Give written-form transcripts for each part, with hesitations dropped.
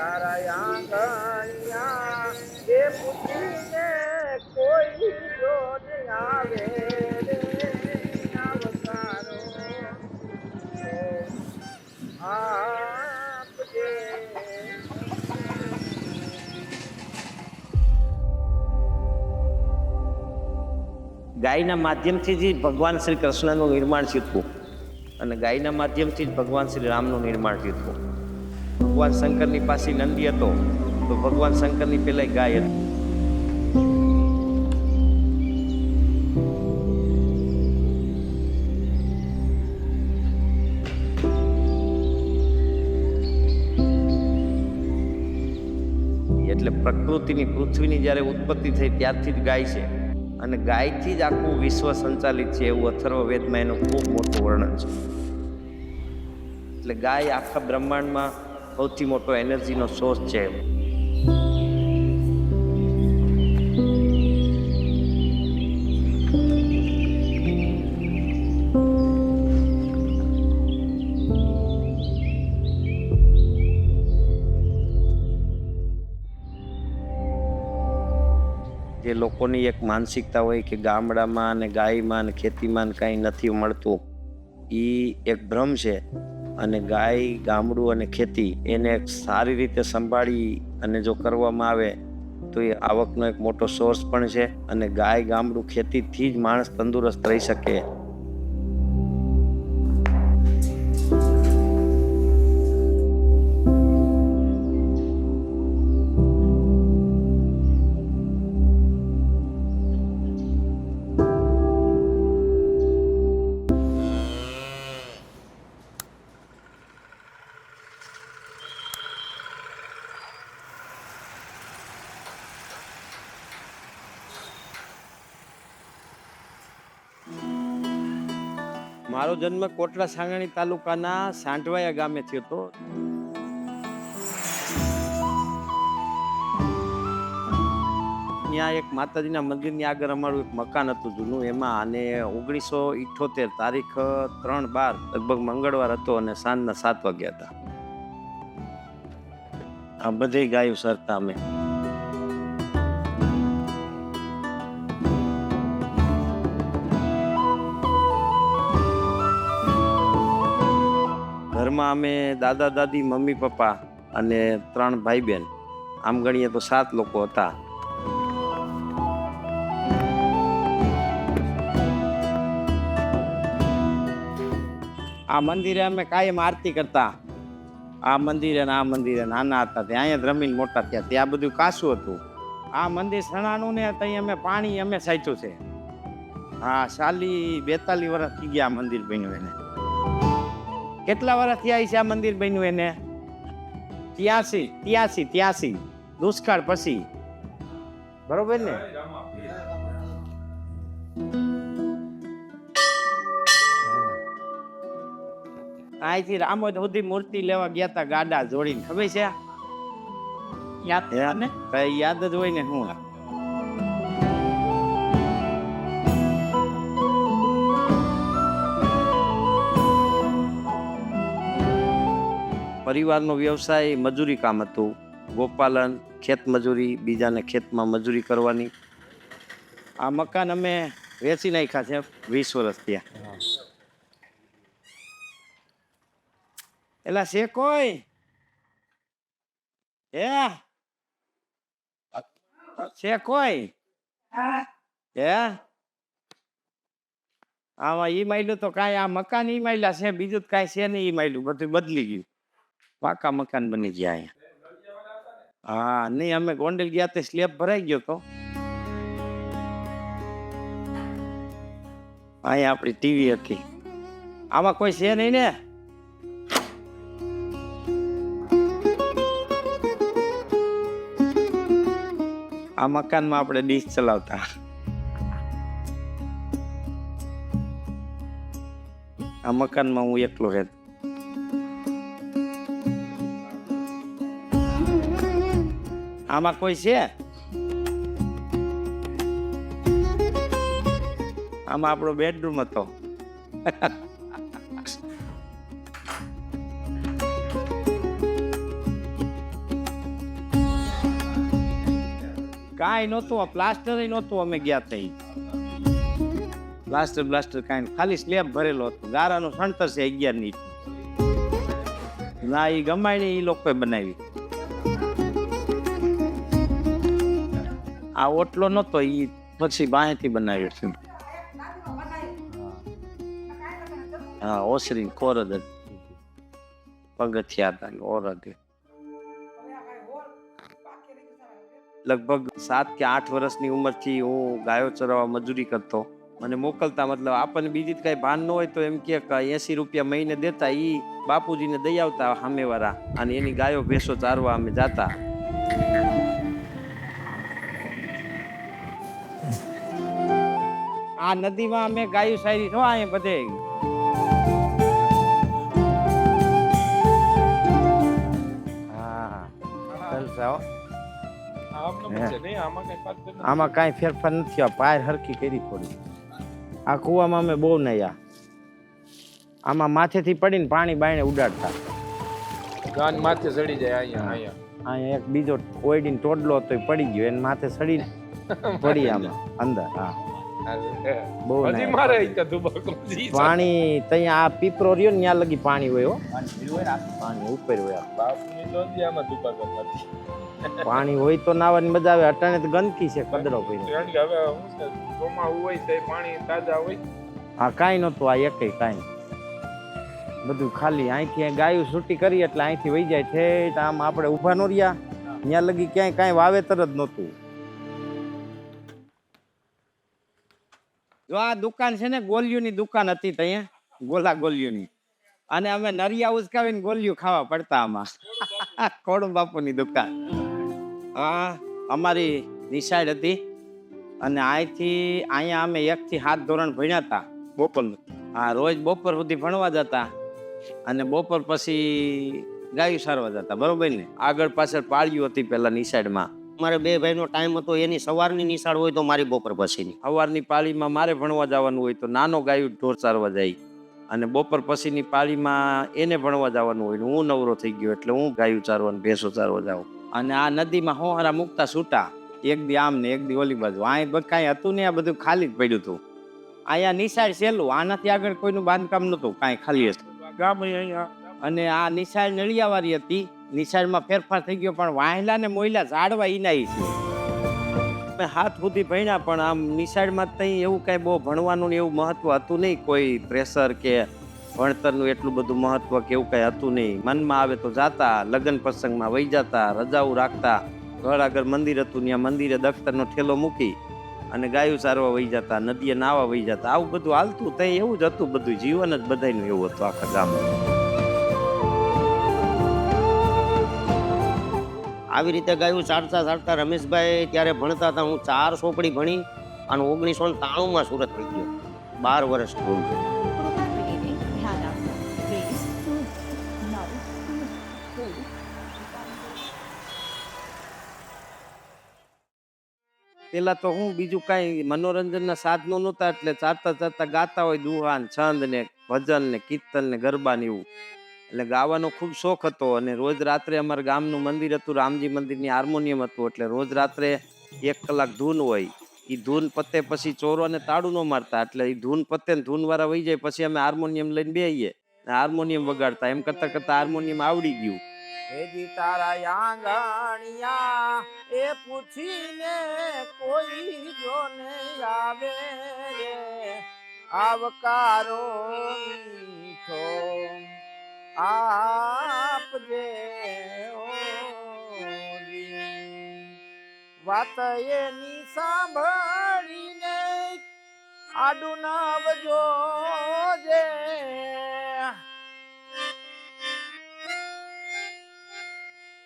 તારા આંગણિયા એ પૂછીને કોઈ જો ન આવે રે આવકારો આપજે. ગાયના માધ્યમથી જ ભગવાન શ્રી કૃષ્ણનું નિર્માણ થયું અને ગાયના માધ્યમથી જ ભગવાન શ્રી રામનું નિર્માણ થયું. ભગવાન શંકરની પાસે નંદી હતો તો ભગવાન શંકરની પેલા ગાય હતી. એટલે પ્રકૃતિની પૃથ્વીની જ્યારે ઉત્પત્તિ થઈ ત્યારથી જ ગાય છે અને ગાયથી જ આખું વિશ્વ સંચાલિત છે એવું અથર્વવેદમાં એનું ખૂબ મોટું વર્ણન છે. એટલે ગાય આખા બ્રહ્માંડમાં સૌથી મોટો એનર્જીનો સોર્સ છે. જે લોકોની એક માનસિકતા હોય કે ગામડામાં અને ગાયમાં અને ખેતીમાં કાંઈ નથી મળતું, એ એક ભ્રમ છે. અને ગાય, ગામડું અને ખેતી એને એક સારી રીતે સંભાળી અને જો કરવામાં આવે તો એ આવકનો એક મોટો સોર્સ પણ છે. અને ગાય, ગામડું, ખેતીથી જ માણસ તંદુરસ્ત રહી શકે. મારો જન્મ કોટડા સાંગાણી તાલુકાના સાંઢવાયા ગામે થયો હતો. ત્યાં એક માતાજીના મંદિરની આગળ અમારું એક મકાન હતું જૂનું. એમાં અને 1978 તારીખ 3/12 લગભગ મંગળવાર હતો અને સાંજના 7 વાગ્યા હતા. આ બધી ગાયો સરતા અમે. ઘરમાં અમે દાદા દાદી, મમ્મી પપ્પા અને 3 ભાઈ બહેન, આમ ગણીએ તો 7 લોકો હતા. આ મંદિરે અમે કાયમ આરતી કરતા. આ મંદિરે ને આ મંદિરે નાના હતા ત્યાં અહીંયા રમીને મોટા થયા. ત્યાં બધું કાસું હતું. આ મંદિર સણાનું ને ત્યાં અમે પાણી અમે સાચ્યું છે. હા, 42 વર્ષ થઈ ગયા મંદિર બન્યું એને. કેટલા વર્ષ થયા છે આ મંદિર બન્યું એને? 83 દુષ્કાળ પછી, બરોબર ને? અહીંથી રામોદ સુધી મૂર્તિ લેવા ગયા હતા ગાડા જોડીને, ખબર છે? યાદ જ હોય ને. હું પરિવારનો વ્યવસાય મજૂરી કામ હતું. ગોપાલન, ખેત મજૂરી, બીજાને ખેતમાં મજૂરી કરવાની. આ મકાન અમે વેચી નાખ્યા છે 20 વર્ષ થયા. એલા છે કોઈ? છે કોઈ? આમાં ઈ માયલું તો કાંઈ, આ મકાન ઈ માયલા છે, બીજું તો કાંઈ છે નહીં. ઈ માયલું બધું બદલી ગયું, પાકા મકાન બની ગયા અહીંયા. હા, નહીં, અમે ગોંડલ ગયા તે સ્લેબ ભરાઈ ગયો તો. અહીંયા આપણી ટીવી હતી. આમાં કોઈ છે નહીં ને? આ મકાનમાં આપણે ડીશ ચલાવતા. આ મકાનમાં હું એકલો રહેતો. આમાં કોઈ છે? આમાં આપણો બેડરૂમ હતો. કાંઈ નહોતું, આ પ્લાસ્ટર નહોતું. અમે ગયા થઈ પ્લાસ્ટર કાંઈ ખાલી સ્લેબ ભરેલો હતો. ગારાનું સણતર છે 11 ઇંચ ના, એ ગમાડી એ લોકોએ બનાવી. આ ઓટલો નહોતો, એ પછી બાંહેથી બનાવ્યો છે. હા, ઓસરી કોરદ પગથિયા હતા, ઓરદ. લગભગ 7 કે 8 વર્ષની ઉંમરથી હું ગાયો ચરાવવા મજૂરી કરતો. મને મોકલતા, મતલબ આપણને બીજી કઈ ભાન ન હોય તો એમ કે 80 રૂપિયા મહિને દેતા, ઈ બાપુજીને દઈ આવતા સામેવાળા, અને એની ગાયો ભેંસો ચારવા અમે જાતા. આ નદીમાં અમે ગાયું સારી છો અહીંયા બધે. આમાં કાંઈ ફેરફાર નથી. આ પાયર હરખી કરી થોડી. આ કુવામાં અમે બહુ નયા. આમાં માથેથી પડીને પાણી બાયણે ઉડાડતા. ગાન માથે ચડી જાય. અહીંયા એક બીજો ઓયડીને ટોડલો હતો, પડી ગયો, એને માથે ચડીને પડી આમાં અંદર. હા, બહુ પાણી ત્યાં આ પીપરો રહ્યો ને ત્યાં લગી પાણી હોય. પાણી ઉપર હોય. પાણી હોય તો નાવાની મજા આવે. અટાણે તો ગંદકી છે, કદરો હા, કાંઈ નહોતું. આ એકેય કાંઈ, બધું ખાલી અહીંથી ગાયું છૂટી કરી એટલે અહીંથી વહી જાય છે. આમ આપણે ઊભા નો રહ્યા ત્યાં લગી ક્યાંય કાંઈ વાવેતર જ નહોતું. જો આ દુકાન છે ને, ગોલિયુંની દુકાન હતી ત્યાં, ગોલા ગોલિયુંની. અને અમે નરિયા ઉચકાવીને ગોલિયું ખાવા પડતા આમાં. ખોડુ બાપુની દુકાન. હા, અમારી નિશાળ હતી. અને અહીંથી અહીંયા અમે 1 થી 7 ધોરણ ભણ્યા હતા બપોરનું. હા, રોજ બપોર સુધી ભણવા જતા અને બપોર પછી ગાયું સારવા જતા. બરોબર ને? આગળ પાછળ પાળ્યું હતી પેલા નિશાળમાં. મારે 2 ભાઈનો ટાઈમ હતો. એની સવારની નિશાળ હોય તો મારી બપોર પછીની. સવારની પાળીમાં મારે ભણવા જવાનું હોય તો નાનો ગાયું ઢોર ચારવા જાય, અને બપોર પછીની પાળીમાં એને ભણવા જવાનું હોય. હું નવરો થઈ ગયો એટલે હું ગાયું ચારવા ભેંસો ચારવા જાઉં. અને આ નદીમાં હોહારા મૂકતા છૂટા, એક દી આમ ને એક દી ઓલી બાજુ. આ કાંઈ હતું ને, આ બધું ખાલી જ પડ્યું હતું. અહીંયા નિશાળ સહેલું, આનાથી આગળ કોઈનું બાંધકામ નહોતું, કાંઈ ખાલી હતું ગામ અહીંયા. અને આ નિશાળ નળિયાવાળી હતી. નિશાળમાં ફેરફાર થઈ ગયો, પણ વાહેલા ને મોયલા ઝાડવા ઈનાઈ છે. મેં હાથ સુધી ભણ્યા, પણ આમ નિશાળમાં તઈ એવું કાંઈ બહુ ભણવાનું ને એવું મહત્વ હતું નહીં. કોઈ પ્રેશર કે ભણતરનું એટલું બધું મહત્વ કે એવું કાંઈ હતું નહીં. મનમાં આવે તો જાતા, લગ્ન પ્રસંગમાં વહી જતા, રજાઓ રાખતા. ઘર આગળ મંદિર હતું, ત્યાં મંદિરે દફતરનો ઠેલો મૂકી અને ગાયું ચારવા વહી જતા, નદીએ નાવા વહી જતા. આવું બધું હાલતું. તઈ એવું જ હતું બધું. જીવન જ બધાયનું એવું હતું આખા ગામમાં. આવી રીતે ગાયું ચારતા રમેશભાઈ ત્યારે ભણતા હતા. હું 4 ચોપડી ભણી અને 1993માં સુરત થઈ ગયો. 12 વર્ષ ભણ્યો. પેલા તો હું બીજું કાંઈ મનોરંજનના સાધનો નહોતા, એટલે ચારતા ગાતા હોય દુહા ને છંદ ને ભજન ને કીર્તન ને ગરબા ને એવું. એટલે ગાવાનો ખૂબ શોખ હતો. અને રોજ રાત્રે અમારા ગામનું મંદિર હતું, રામજી મંદિરની હાર્મોનિયમ હતું. એટલે રોજ રાત્રે 1 કલાક ધૂન હોય. એ ધૂન પતે પછી ચોરોને તાળું ન મારતા. એટલે એ ધૂન પતે ને ધૂન વાળા વહી જાય પછી અમે હાર્મોનિયમ લઈને બેહીએ, હાર્મોનિયમ વગાડતા. એમ કરતા કરતા હાર્મોનિયમ આવડી ગયું. હેજી તારા આંગણિયા એ પૂછીને કોઈ જોને આવે રે, આવકારો મીઠો આપજે વાત એની સાંભળીને આડું નવજો જે.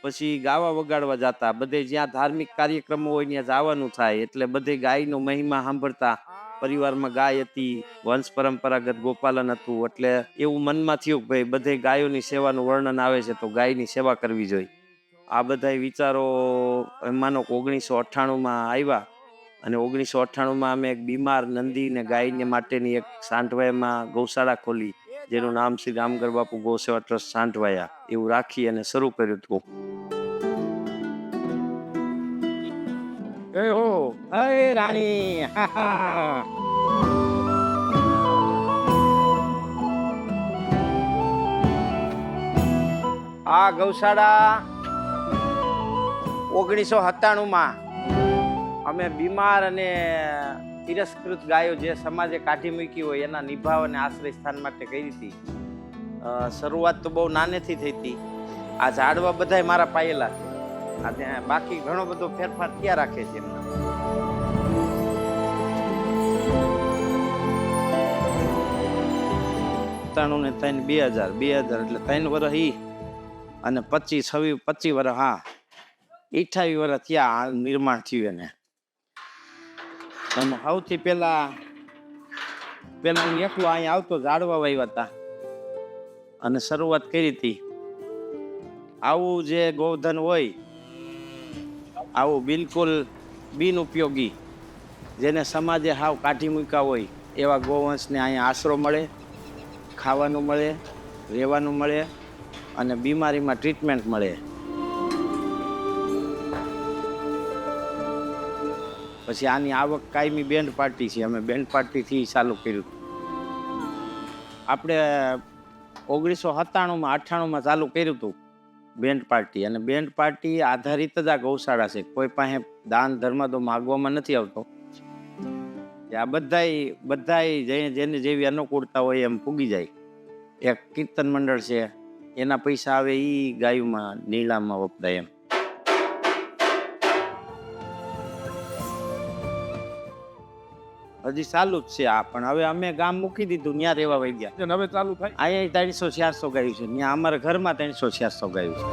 પછી ગાવા વગાડવા જતા. બધે જ્યાં ધાર્મિક કાર્યક્રમો હોય ત્યાં જવાનું થાય. એટલે બધે ગાયનો મહિમા સાંભળતા. પરિવારમાં ગાય હતી, વંશ પરંપરાગત ગોપાલન હતું. એટલે એવું મનમાં થયું કે ભાઈ બધે ગાયોની સેવાનું વર્ણન આવે છે તો ગાયની સેવા કરવી જોઈએ. આ બધા વિચારો માનો 1998માં આવ્યા. અને 1998માં અમે એક બીમાર નંદી ને ગાયને માટેની એક સાંઢવાયામાં ગૌશાળા ખોલી, જેનું નામ શ્રી રામગઢ બાપુ ગૌસેવા ટ્રસ્ટ સાંઢવાયા એવું રાખી અને શરૂ કર્યું હતું. એ હો અરે રાણી આ ગૌશાળા 1997 અમે બીમાર અને તિરસ્કૃત ગાયો જે સમાજે કાઢી મૂકી હોય એના નિભાવ અને આશ્રય સ્થાન માટે કરી હતી. શરૂઆત તો બહુ નાનેથી થઈ હતી. આ ઝાડવા બધાય મારા પાયેલા છે. આ ત્યાં બાકી ઘણો બધો ફેરફાર ક્યાં રાખે છે એમના. ને 2000 એટલે 3 વર્ષ ઈ અને 25 વર્ષ હા 28 વર્ષ ત્યાં નિર્માણ થયું એને. અને સૌથી પેલા હું એકલો અહીંયા આવતો ઝાડવા વાવ્યા હતા અને શરૂઆત કરી હતી. આવું જે ગોધન હોય આવું બિલકુલ બિનઉપયોગી જેને સમાજે હાવ કાઢી મૂક્યા હોય એવા ગોવંશને અહીંયા આશરો મળે, ખાવાનું મળે, રહેવાનું મળે અને બીમારીમાં ટ્રીટમેન્ટ મળે. પછી આની આવક કાયમી બેન્ડ પાર્ટી છે. અમે બેન્ડ પાર્ટીથી ચાલુ કર્યું. આપણે 1997માં 98માં ચાલુ કર્યું હતું બેન્ડ પાર્ટી. અને બેન્ડ પાર્ટી આધારિત જ આ ગૌશાળા છે. કોઈ પાસે દાન ધર્મ તો માગવામાં નથી આવતો. આ બધાય જેને જેવી અનુકૂળતા હોય એમ પૂગી જાય. એક કીર્તન મંડળ છે, એના પૈસા આવે એ ગાયોમાં નીલામાં વપરાય એમ. હજી ચાલુ જ છે આ. પણ હવે અમે ગામ મૂકી દીધું, ત્યાં રહેવા વહી ગયા. હવે ચાલુ થાય. અહીંયા 300-400 ગાયું છે. ત્યાં અમારા ઘરમાં 300-400 ગાયું છે.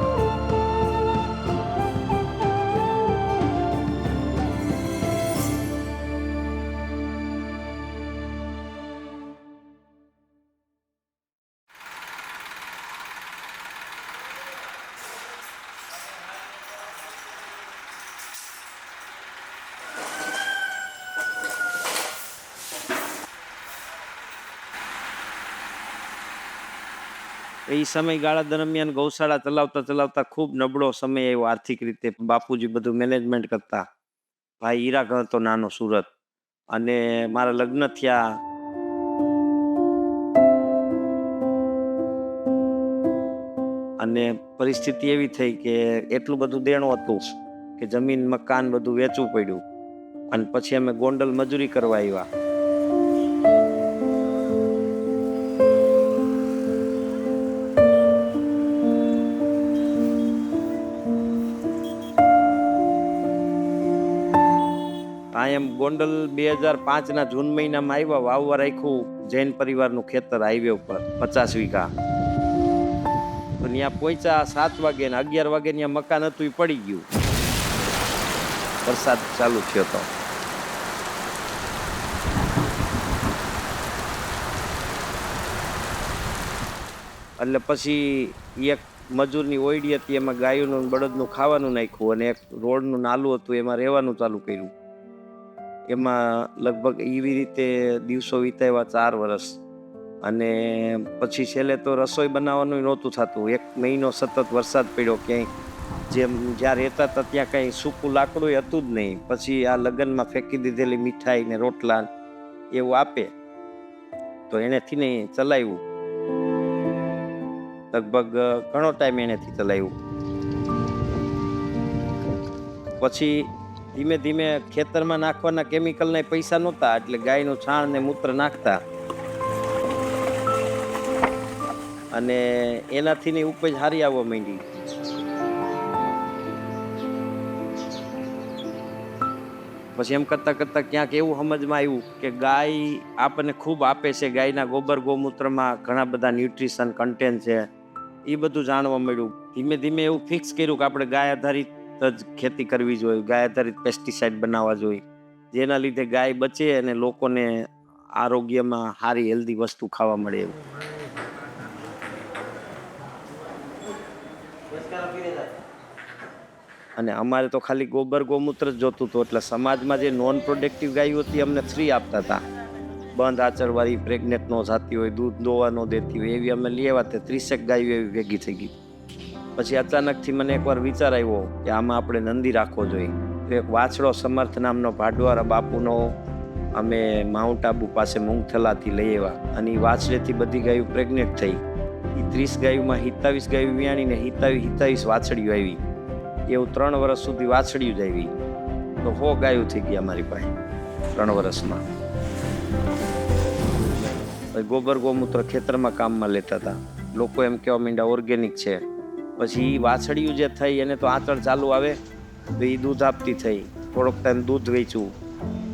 એ સમયગાળા દરમિયાન ગૌશાળા ચલાવતા ખૂબ નબળો સમય આવ્યો આર્થિક રીતે. બાપુજી બધું મેનેજમેન્ટ કરતા. ભાઈ હીરા હતો નાનો સુરત, અને મારા લગ્ન થયા. અને પરિસ્થિતિ એવી થઈ કે એટલું બધું દેણું હતું કે જમીન મકાન બધું વેચવું પડ્યું. અને પછી અમે ગોંડલ મજૂરી કરવા આવ્યા. એમ ગોંડલ 2005ના જૂન મહિનામાં આવ્યા. વાવવા રાખ્યું જૈન પરિવારનું ખેતર હાઈવે ઉપર 50 વીઘા. તો ત્યાં પહોંચ્યા 7 વાગે ને 11 વાગે ત્યાં મકાન હતું એ પડી ગયું. વરસાદ ચાલુ થયો હતો. એટલે પછી એક મજૂરની ઓયડી હતી, એમાં ગાયોનું બળદનું ખાવાનું નાખ્યું અને એક રોડનું નાલું હતું એમાં રહેવાનું ચાલુ કર્યું. એમાં લગભગ એવી રીતે દિવસો વિતાવ્યા 4 વર્ષ. અને પછી છેલ્લે તો રસોઈ બનાવવાનું નહોતું થતું. 1 મહિનો સતત વરસાદ પડ્યો. ક્યાંય જેમ જ્યાં રહેતા હતા ત્યાં કંઈ સૂકું લાકડું હતું જ નહીં. પછી આ લગ્નમાં ફેંકી દીધેલી મીઠાઈ ને રોટલા એવું આપે તો એનેથી નહીં ચલાવ્યું. લગભગ ઘણો ટાઈમ એનેથી ચલાવ્યું. પછી ધીમે ધીમે ખેતરમાં નાખવાના કેમિકલના પૈસા નહોતા, એટલે ગાયનું છાણ ને મૂત્ર નાખતા અને એનાથી ઉપજ સારી આવવા માંડી. પછી એમ કરતા કરતા ક્યાંક એવું સમજમાં આવ્યું કે ગાય આપણને ખૂબ આપે છે. ગાયના ગોબર ગૌમૂત્રમાં ઘણા બધા ન્યુટ્રિશન કન્ટેન્ટ છે. એ બધું જાણવા મળ્યું. ધીમે ધીમે એવું ફિક્સ કર્યું કે આપણે ગાય આધારિત જ ખેતી કરવી જોઈએ, ગાય આધારિત પેસ્ટિસાઇડ બનાવવા જોઈએ, જેના લીધે ગાય બચે અને લોકોને આરોગ્યમાં સારી હેલ્ધી વસ્તુ ખાવા મળે. અને અમારે તો ખાલી ગોબર ગૌમૂત્ર જ જોતું હતું. એટલે સમાજમાં જે નોન પ્રોડક્ટિવ ગાયો હતી અમને ફ્રી આપતા હતા. બંધ આચરવાળી, પ્રેગ્નેન્ટ નો થતી હોય, દૂધ દોવા ન દેતી હોય એવી અમે લઈ આવ્યા. 30 ગાયો એવી ભેગી થઈ ગઈ. પછી અચાનકથી મને એકવાર વિચાર આવ્યો કે આમાં આપણે નંદી રાખવો જોઈએ. એક વાછડો સમર્થ નામનો ભાડવારા બાપુનો અમે માઉન્ટ આબુ પાસે મૂંગથલાથી લઈ આવ્યા અને એ વાછડેથી બધી ગાયો પ્રેગ્નેન્ટ થઈ. એ 30 ગાયોમાં 27 ગાયો વિયાણીને 27 વાછડીઓ આવી. એવું 3 વર્ષ સુધી વાછડીઓ જ આવી. તો 100 ગાયો થઈ ગયા અમારી પાસે 3 વર્ષમાં. ગોબર ગોમૂત્ર ખેતરમાં કામમાં લેતા હતા. લોકો એમ કહેવા માંડ્યા ઓર્ગેનિક છે. પછી વાછડીઓ જે થઈ એને તો આંચળ ચાલુ આવે તો એ દૂધ આપતી થઈ. થોડોક ટાઈમ દૂધ વેચ્યું.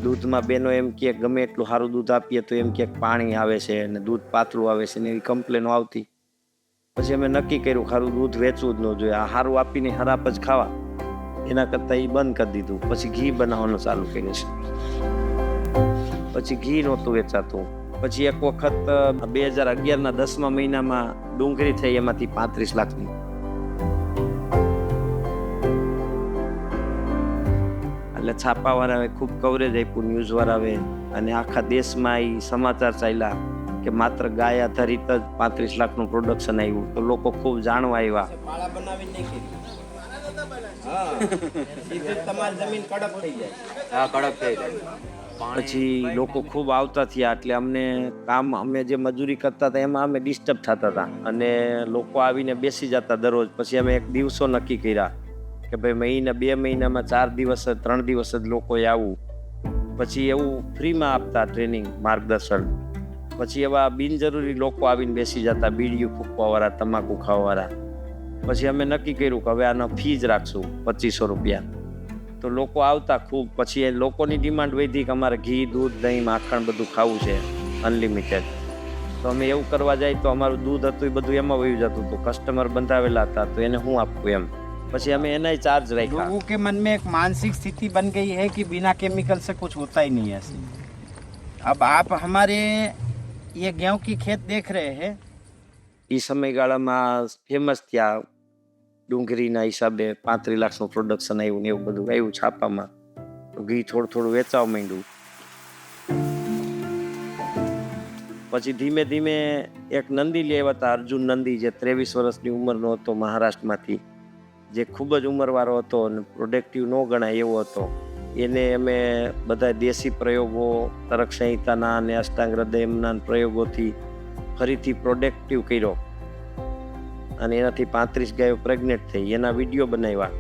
દૂધમાં બેનો એમ કે ગમે એટલું સારું દૂધ આપીએ તો એમ કે પાણી આવે છે અને દૂધ પાતળું આવે છે ને એવી કમ્પ્લેનો આવતી. પછી અમે નક્કી કર્યું સારું દૂધ વેચવું જ ન જોઈએ, આ સારું આપીને હરાપ જ ખાવા, એના કરતાં એ બંધ કરી દીધું. પછી ઘી બનાવવાનું ચાલુ કર્યું છે. પછી ઘી નહોતું વેચાતું. પછી એક વખત 2011ના 10મા મહિનામાં ડુંગળી થઈ, એમાંથી 35 લાખની. એટલે છાપાવાળા આવે, ખૂબ કવરેજ આપ્યું, ન્યૂઝવાળા આવે અને આખા દેશમાં એ સમાચાર ચાલ્યા કે માત્ર ગાય આધારિત જ 35 લાખનું પ્રોડક્શન આવ્યું. તો લોકો ખૂબ જાણવા આવ્યા. પછી લોકો ખૂબ આવતા થયા એટલે અમને કામ, અમે જે મજૂરી કરતા હતા એમાં અમે ડિસ્ટર્બ થતા હતા અને લોકો આવીને બેસી જતા દરરોજ. પછી અમે એક દિવસો નક્કી કર્યા કે ભાઈ મહિના 2 મહિનામાં 4 દિવસ 3 દિવસ જ લોકોએ આવવું. પછી એવું ફ્રીમાં આપતા ટ્રેનિંગ, માર્ગદર્શન. પછી એવા બિનજરૂરી લોકો આવીને બેસી જતા, બીડીયું ફૂંકવાવાળા, તમાકુ ખાવાવાળા. પછી અમે નક્કી કર્યું કે હવે આનો ફી જ રાખશું 2500 રૂપિયા. તો લોકો આવતા ખૂબ. પછી એ લોકોની ડિમાન્ડ વધી કે અમારે ઘી, દૂધ, દહીં, માખણ બધું ખાવું છે અનલિમિટેડ. તો અમે એવું કરવા જાય તો અમારું દૂધ હતું એ બધું એમાં વહી જતું હતું. કસ્ટમર બંધાવેલા હતા તો એને શું આપવું એમ. પછી हमें एना चार्ज रखा. लोगों के मन में एक मानसिक स्थिति बन गई है कि बिना केमिकल से कुछ होता ही नहीं है ऐसे. अब आप हमारे ये गेहूं की खेत देख रहे हैं. એ સમયગાળામાં ફેમસ થયા. ડુંગળીના હિસાબે 35 લાખનું પ્રોડક્શન આવ્યું ને એવું બધું આવ્યું છાપામાં. તો ઘી થોડું થોડું વેચાવા માંડ્યું. પછી ધીમે ધીમે એક નંદી લેવા હતા, અર્જુન નંદી, જે 23 વર્ષની ઉંમરનો હતો, મહારાષ્ટ્રમાંથી, જે ખૂબ જ ઉંમરવાળો હતો અને પ્રોડક્ટિવ ન ગણાય એવો હતો. એને અમે બધા દેશી પ્રયોગો, તરક સંહિતાના અને અષ્ટાંગ હૃદયમના પ્રયોગોથી ફરીથી પ્રોડક્ટિવ કર્યો અને એનાથી 35 ગાયો પ્રેગ્નેન્ટ થઈ. એના વિડીયો બનાવ્યા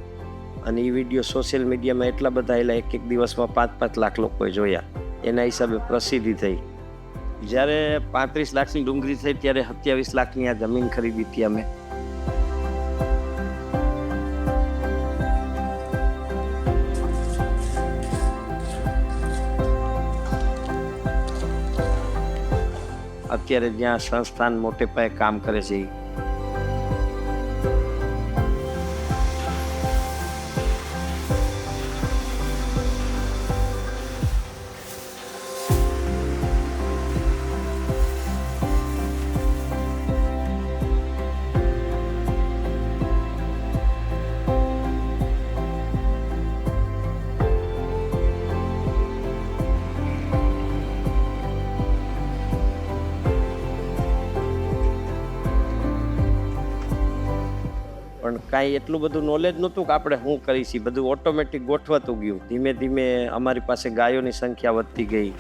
અને એ વિડીયો સોશિયલ મીડિયામાં એટલા બધા આવેલા, એક દિવસમાં 5-5 લાખ લોકોએ જોયા. એના હિસાબે પ્રસિદ્ધિ થઈ. જ્યારે 35 લાખની ડુંગળી થઈ ત્યારે 27 લાખની આ જમીન ખરીદી હતી અમે. અત્યારે જ્યાં સંસ્થાન મોટે પાયે કામ કરે છે. પણ કાંઈ એટલું બધું નોલેજ નહોતું કે આપણે શું કરીશું. બધું ઓટોમેટિક ગોઠવાતું ગયું. ધીમે ધીમે અમારી પાસે ગાયોની સંખ્યા વધતી ગઈ.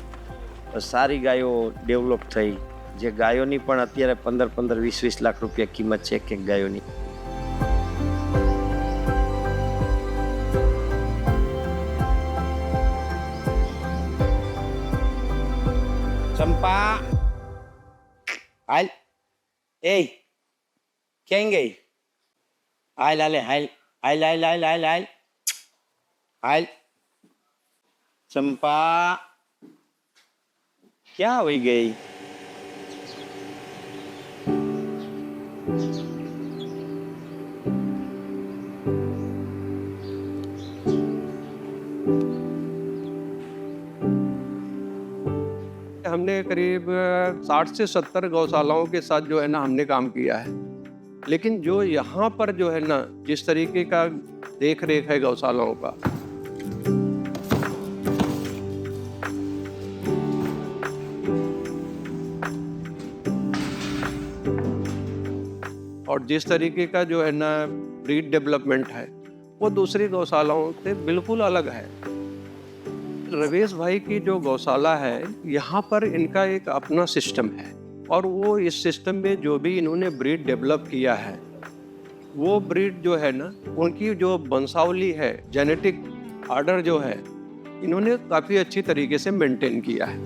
સારી ગાયો ડેવલપ થઈ. જે ગાયોની પણ અત્યારે 15-20 લાખ રૂપિયા કિંમત છે એક ગાયોની. ચંપા, હાલ. એ ક્યાં ગઈ? હાલ હાલે હાલ હાલ હાલ હાલ હાલ હાલ હાલ. ચંપા ક્યાં વહી ગઈ? हमने करीब 60 से 70 गौशालाओं के साथ जो है ना हमने काम किया है. लेकिन जो यहाँ पर जो है ना जिस तरीके का देख रेख है गौशालाओं का, और जिस तरीके का जो है ना ब्रीड डेवलपमेंट है, वो दूसरी गौशालाओं से बिल्कुल अलग है। रवेश भाई की जो गौशाला है, यहाँ पर इनका एक अपना सिस्टम है और वो इस सिस्टम में जो भी इन्होंने ब्रीड डेवलप किया है, वो ब्रीड जो है ना, उनकी जो वंशावली है, जेनेटिक आर्डर जो है, इन्होंने काफ़ी अच्छी तरीके से मेंटेन किया है।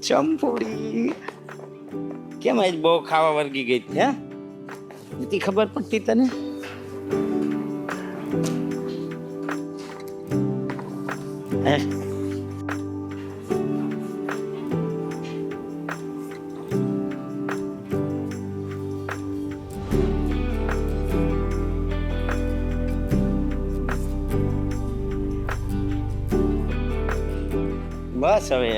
ચંપુડી કેમ આજ બહુ ખાવા વર્ગી ગઈ હતી, હે? નથી ખબર પડતી તને? હે? બસ હવે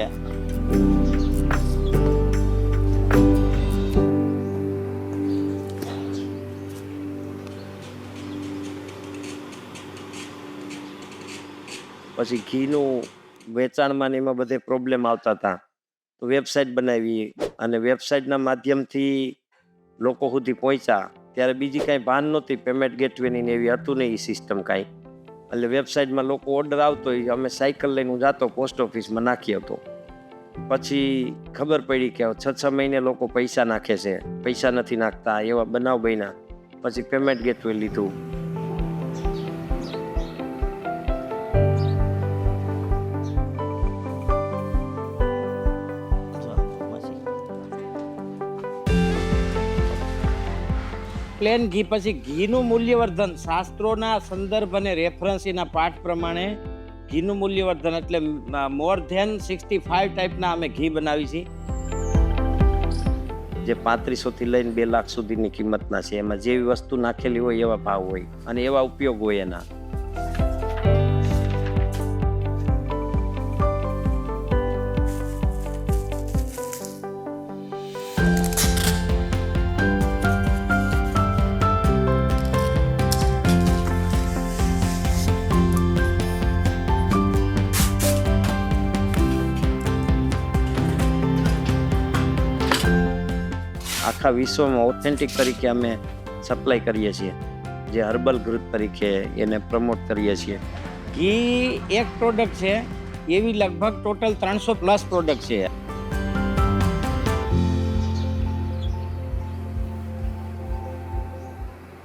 પછી ઘીનું વેચાણમાં ને એમાં બધે પ્રોબ્લેમ આવતા હતા, તો વેબસાઇટ બનાવી અને વેબસાઇટના માધ્યમથી લોકો સુધી પહોંચ્યા. ત્યારે બીજી કાંઈ ભાન નહોતી, પેમેન્ટ ગેટવેની ને એવી હતું નહીં એ સિસ્ટમ કાંઈ. એટલે વેબસાઇટમાં લોકો ઓર્ડર આવતો હોય, અમે સાયકલ લઈને હું જાતો પોસ્ટ ઓફિસમાં નાખી હતો. પછી ખબર પડી કે 6 મહિને લોકો પૈસા નાખે છે, પૈસા નથી નાખતા, એવા બનાવ બન્યા. પછી પેમેન્ટ ગેટવે લીધું. પ્લેન ઘી પછી ઘીનું મૂલ્યવર્ધન, શાસ્ત્રોના સંદર્ભ અને રેફરન્સીના પાઠ પ્રમાણે ઘીનું મૂલ્યવર્ધન એટલે મોર ધેન 65 ટાઈપના અમે ઘી બનાવી છીએ, જે 3500 થી લઈને 2 લાખ સુધીની કિંમતના છે. એમાં જેવી વસ્તુ નાખેલી હોય એવા ભાવ હોય અને એવા ઉપયોગ હોય એના. આખા વિશ્વમાં ઓથેન્ટિક તરીકે અમે સપ્લાય કરીએ છીએ, જે હર્બલ ઘૃત તરીકે એને પ્રમોટ કરીએ છીએ. ઘી એક પ્રોડક્ટ છે, એવી લગભગ ટોટલ 300+ પ્રોડક્ટ છે.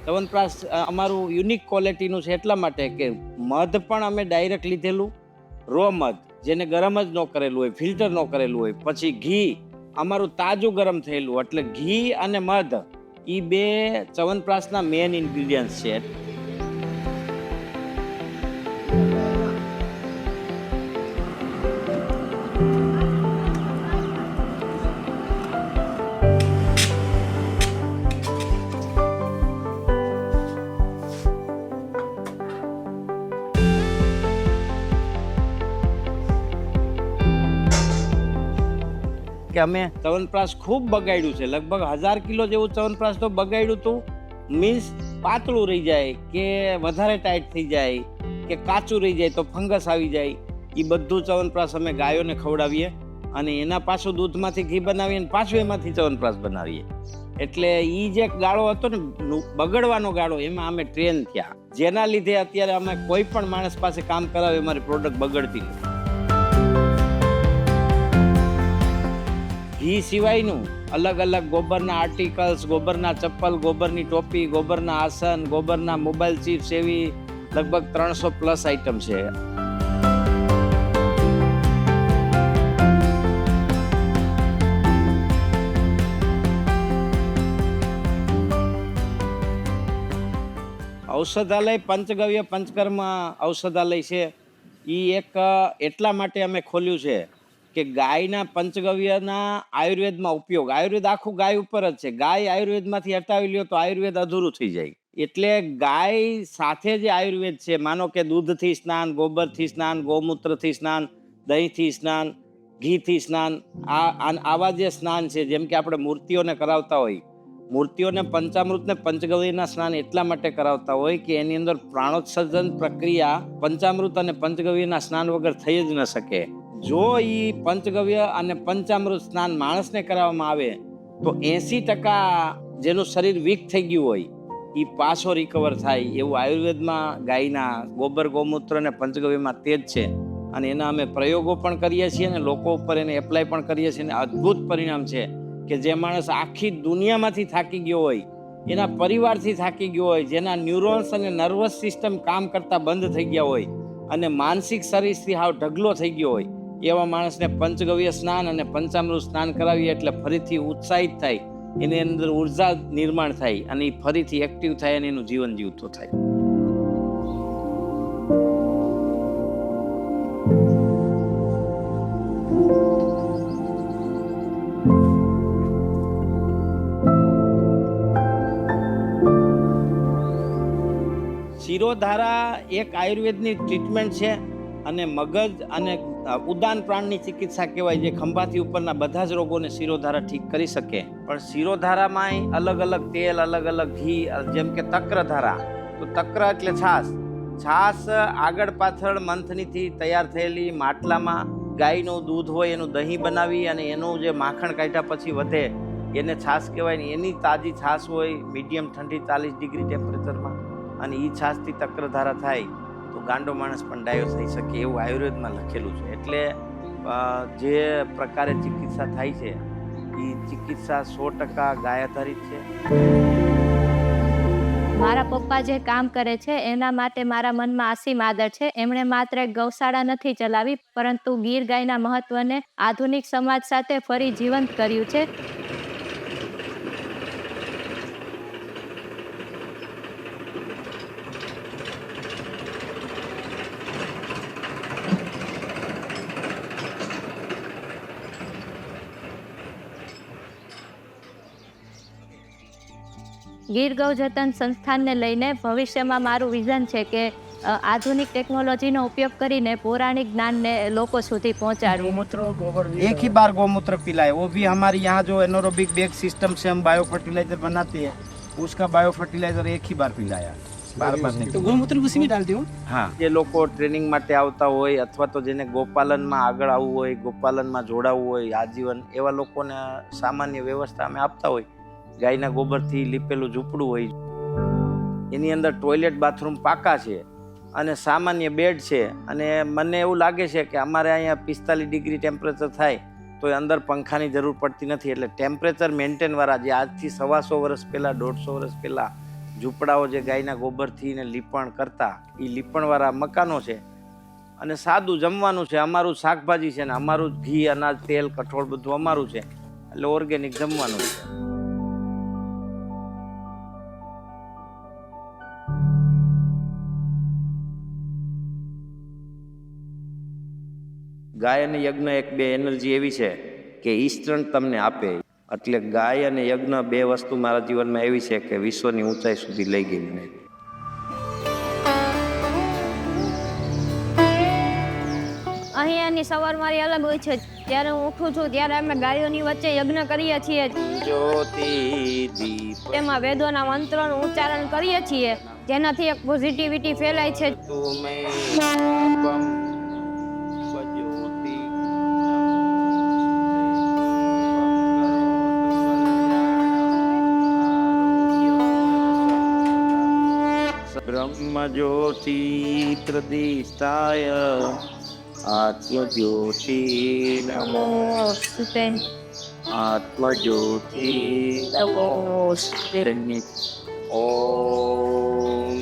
ચવનપ્રાશ અમારું યુનિક ક્વોલિટીનું છે એટલા માટે કે મધ પણ અમે ડાયરેક્ટ લીધેલું, રો મધ જેને ગરમ જ ન કરેલું હોય, ફિલ્ટર ન કરેલું હોય. પછી ઘી અમારું તાજું ગરમ થયેલું. એટલે ઘી અને મધ એ 2 ચવનપ્રાશના મેઇન ઇન્ગ્રીડિયન્ટ્સ છે. કે અમે ચવનપ્રાશ ખૂબ બગાડ્યું છે, લગભગ 1000 કિલો જેવું ચવનપ્રાશ તો બગાડ્યું હતું. મીન્સ પાતળું રહી જાય કે વધારે ટાઈટ થઈ જાય કે કાચું રહી જાય તો ફંગસ આવી જાય. એ બધું ચવનપ્રાશ અમે ગાયોને ખવડાવીએ અને એના પાછું દૂધમાંથી ઘી બનાવીએ અને પાછું એમાંથી ચવનપ્રાશ બનાવીએ. એટલે એ જે ગાળો હતો ને બગડવાનો ગાળો, એમાં અમે ટ્રેન થયા, જેના લીધે અત્યારે અમે કોઈ પણ માણસ પાસે કામ કરાવે અમારી પ્રોડક્ટ બગડતી નથી. ઘી સિવાયનું અલગ અલગ ગોબરના આર્ટિકલ્સ, ગોબરના ચપ્પલ, ગોબરની ટોપી, ગોબરના આસન, ગોબરના મોબાઈલ ચિપ્સ, એવી લગભગ 300+ આઈટમ છે. ઔષધાલય પંચગવ્ય પંચકર્મ ઔષધાલય છે. એ એક એટલા માટે અમે ખોલ્યું છે કે ગાયના પંચગવ્યના આયુર્વેદમાં ઉપયોગ. આયુર્વેદ આખું ગાય ઉપર જ છે. ગાય આયુર્વેદમાંથી હટાવી લ્યો તો આયુર્વેદ અધૂરું થઈ જાય. એટલે ગાય સાથે જે આયુર્વેદ છે, માનો કે દૂધથી સ્નાન, ગોબરથી સ્નાન, ગૌમૂત્રથી સ્નાન, દહીંથી સ્નાન, ઘીથી સ્નાન, આવા જે સ્નાન છે, જેમ કે આપણે મૂર્તિઓને કરાવતા હોય મૂર્તિઓને પંચામૃત ને પંચગવ્યના સ્નાન એટલા માટે કરાવતા હોય કે એની અંદર પ્રાણોત્સર્જન પ્રક્રિયા પંચામૃત અને પંચગવ્યના સ્નાન વગર થઈ જ ન શકે. જો ઈ પંચગવ્ય અને પંચામૃત સ્નાન માણસને કરાવવામાં આવે તો 80% જેનું શરીર વીક થઈ ગયું હોય એ પાછો રિકવર થાય એવું આયુર્વેદમાં ગાયના ગોબર ગૌમૂત્ર અને પંચગવ્યમાં તે જ છે. અને એના અમે પ્રયોગો પણ કરીએ છીએ અને લોકો ઉપર એને એપ્લાય પણ કરીએ છીએ અને અદ્ભુત પરિણામ છે કે જે માણસ આખી દુનિયામાંથી થાકી ગયો હોય, એના પરિવારથી થાકી ગયો હોય, જેના ન્યુરોન્સ અને નર્વસ સિસ્ટમ કામ કરતા બંધ થઈ ગયા હોય અને માનસિક શરીરથી હાવ ઢગલો થઈ ગયો હોય એવા માણસને પંચગવ્ય સ્નાન અને પંચામૃત સ્નાન કરાવીએ એટલે ફરીથી ઉત્સાહિત થાય, એની અંદર ઉર્જા નિર્માણ થાય અને એ ફરીથી એક્ટિવ થાય અને એનું જીવન જીવતો થાય. શિરોધારા એક આયુર્વેદની ટ્રીટમેન્ટ છે અને મગજ અને ઉદાન પ્રાણની ચિકિત્સા કહેવાય, જે ખંભાથી ઉપરના બધા જ રોગોને શિરોધારા ઠીક કરી શકે. પણ શિરોધારામાં અલગ અલગ તેલ, અલગ અલગ ઘી, જેમ કે તક્રધારા, તો તક્ર એટલે છાશ. છાશ આગળ પાછળ મંથનીથી તૈયાર થયેલી માટલામાં ગાયનું દૂધ હોય એનું દહીં બનાવી અને એનું જે માખણ કાઢ્યા પછી વધે એને છાશ કહેવાય ને એની તાજી છાશ હોય મીડિયમ ઠંડી 40 ડિગ્રી ટેમ્પરેચરમાં, અને એ છાશથી તક્રધારા થાય તો ગાંડો માણસ પણ ડાયો થઈ શકે એવું આયુર્વેદમાં લખેલું છે. એટલે જે પ્રકારે ચિકિત્સા થાય છે એ ચિકિત્સા 100% ગાય આધારિત છે. મારા પપ્પા જે કામ કરે છે એના માટે મારા મનમાં અસીમ આદર છે. એમણે માત્ર એક ગૌશાળા નથી ચલાવી, પરંતુ ગીર ગાયના મહત્વને આધુનિક સમાજ સાથે ફરી જીવંત કર્યું છે. ગીર ગૌ જતન સંસ્થાનને લઈને ભવિષ્યમાં મારું વિઝન છે કે આધુનિક ટેકનોલોજીનો ઉપયોગ કરીને પૌરાણિક જ્ઞાનને લોકો સુધી પહોંચાડવું. एक ही बार गौमूत्र पिलाए, वो भी हमारे यहाँ जो एनोरोबिक बैग सिस्टम से हम बायो फर्टिलाइजर बनाते हैं उसका बायो फर्टिलाइजर एक ही बार पिलाया, बार बार नहीं. तो गौमूत्र उसी में डालते हो? हाँ. જે લોકો ટ્રેનિંગ માટે આવતા હોય અથવા તો જેને ગોપાલનમાં આગળ આવવું હોય, ગોપાલનમાં જોડાવવું હોય આજીવન, એવા લોકોને સામાન્ય વ્યવસ્થા અમે આપતા હોય. ગાયના ગોબરથી લીપેલું ઝૂંપડું હોય, એની અંદર ટોયલેટ બાથરૂમ પાકા છે અને સામાન્ય બેડ છે. અને મને એવું લાગે છે કે અમારે અહીંયા 45 ડિગ્રી ટેમ્પરેચર થાય તો અંદર પંખાની જરૂર પડતી નથી. એટલે ટેમ્પરેચર મેન્ટેનવાળા જે આજથી 125 વર્ષ પહેલાં, 150 વર્ષ પહેલાં ઝૂંપડાઓ જે ગાયના ગોબરથી ને લીપણ કરતા, એ લીપણવાળા મકાનો છે. અને સાદું જમવાનું છે, અમારું શાકભાજી છે ને અમારું ઘી, અનાજ, તેલ, કઠોળ બધું અમારું છે. એટલે ઓર્ગેનિક જમવાનું છે. ગાય અને યજ્ઞ એક બે એનર્જી એવી છે કે ઇન્સ્ટન્ટ તમને આપે. એટલે ગાય અને યજ્ઞ બે વસ્તુ મારા જીવનમાં એવી છે કે વિશ્વની ઊંચાઈ સુધી લઈ ગઈ મને. અહીંયાની સવાર મારી અલગ હોય છે. જ્યારે હું ઉઠું છું ત્યારે અમે ગાયોની વચ્ચે યજ્ઞ કરીએ છીએ. જ્યોતિ દીપ તેમાં વેદોના મંત્રોનું ઉચ્ચારણ કરીએ છીએ, જેનાથી એક પોઝિટિવિટી ફેલાય છે. તુમે દીપમ સ્વજ્યોતિ બ્રહ્મ જ્યોતિ પ્રદિષ્ટાય આત્મજ્યોતિ નમોસ્તુતે. આત્મજ્યોતિ નમોસ્તુતે. ઓમ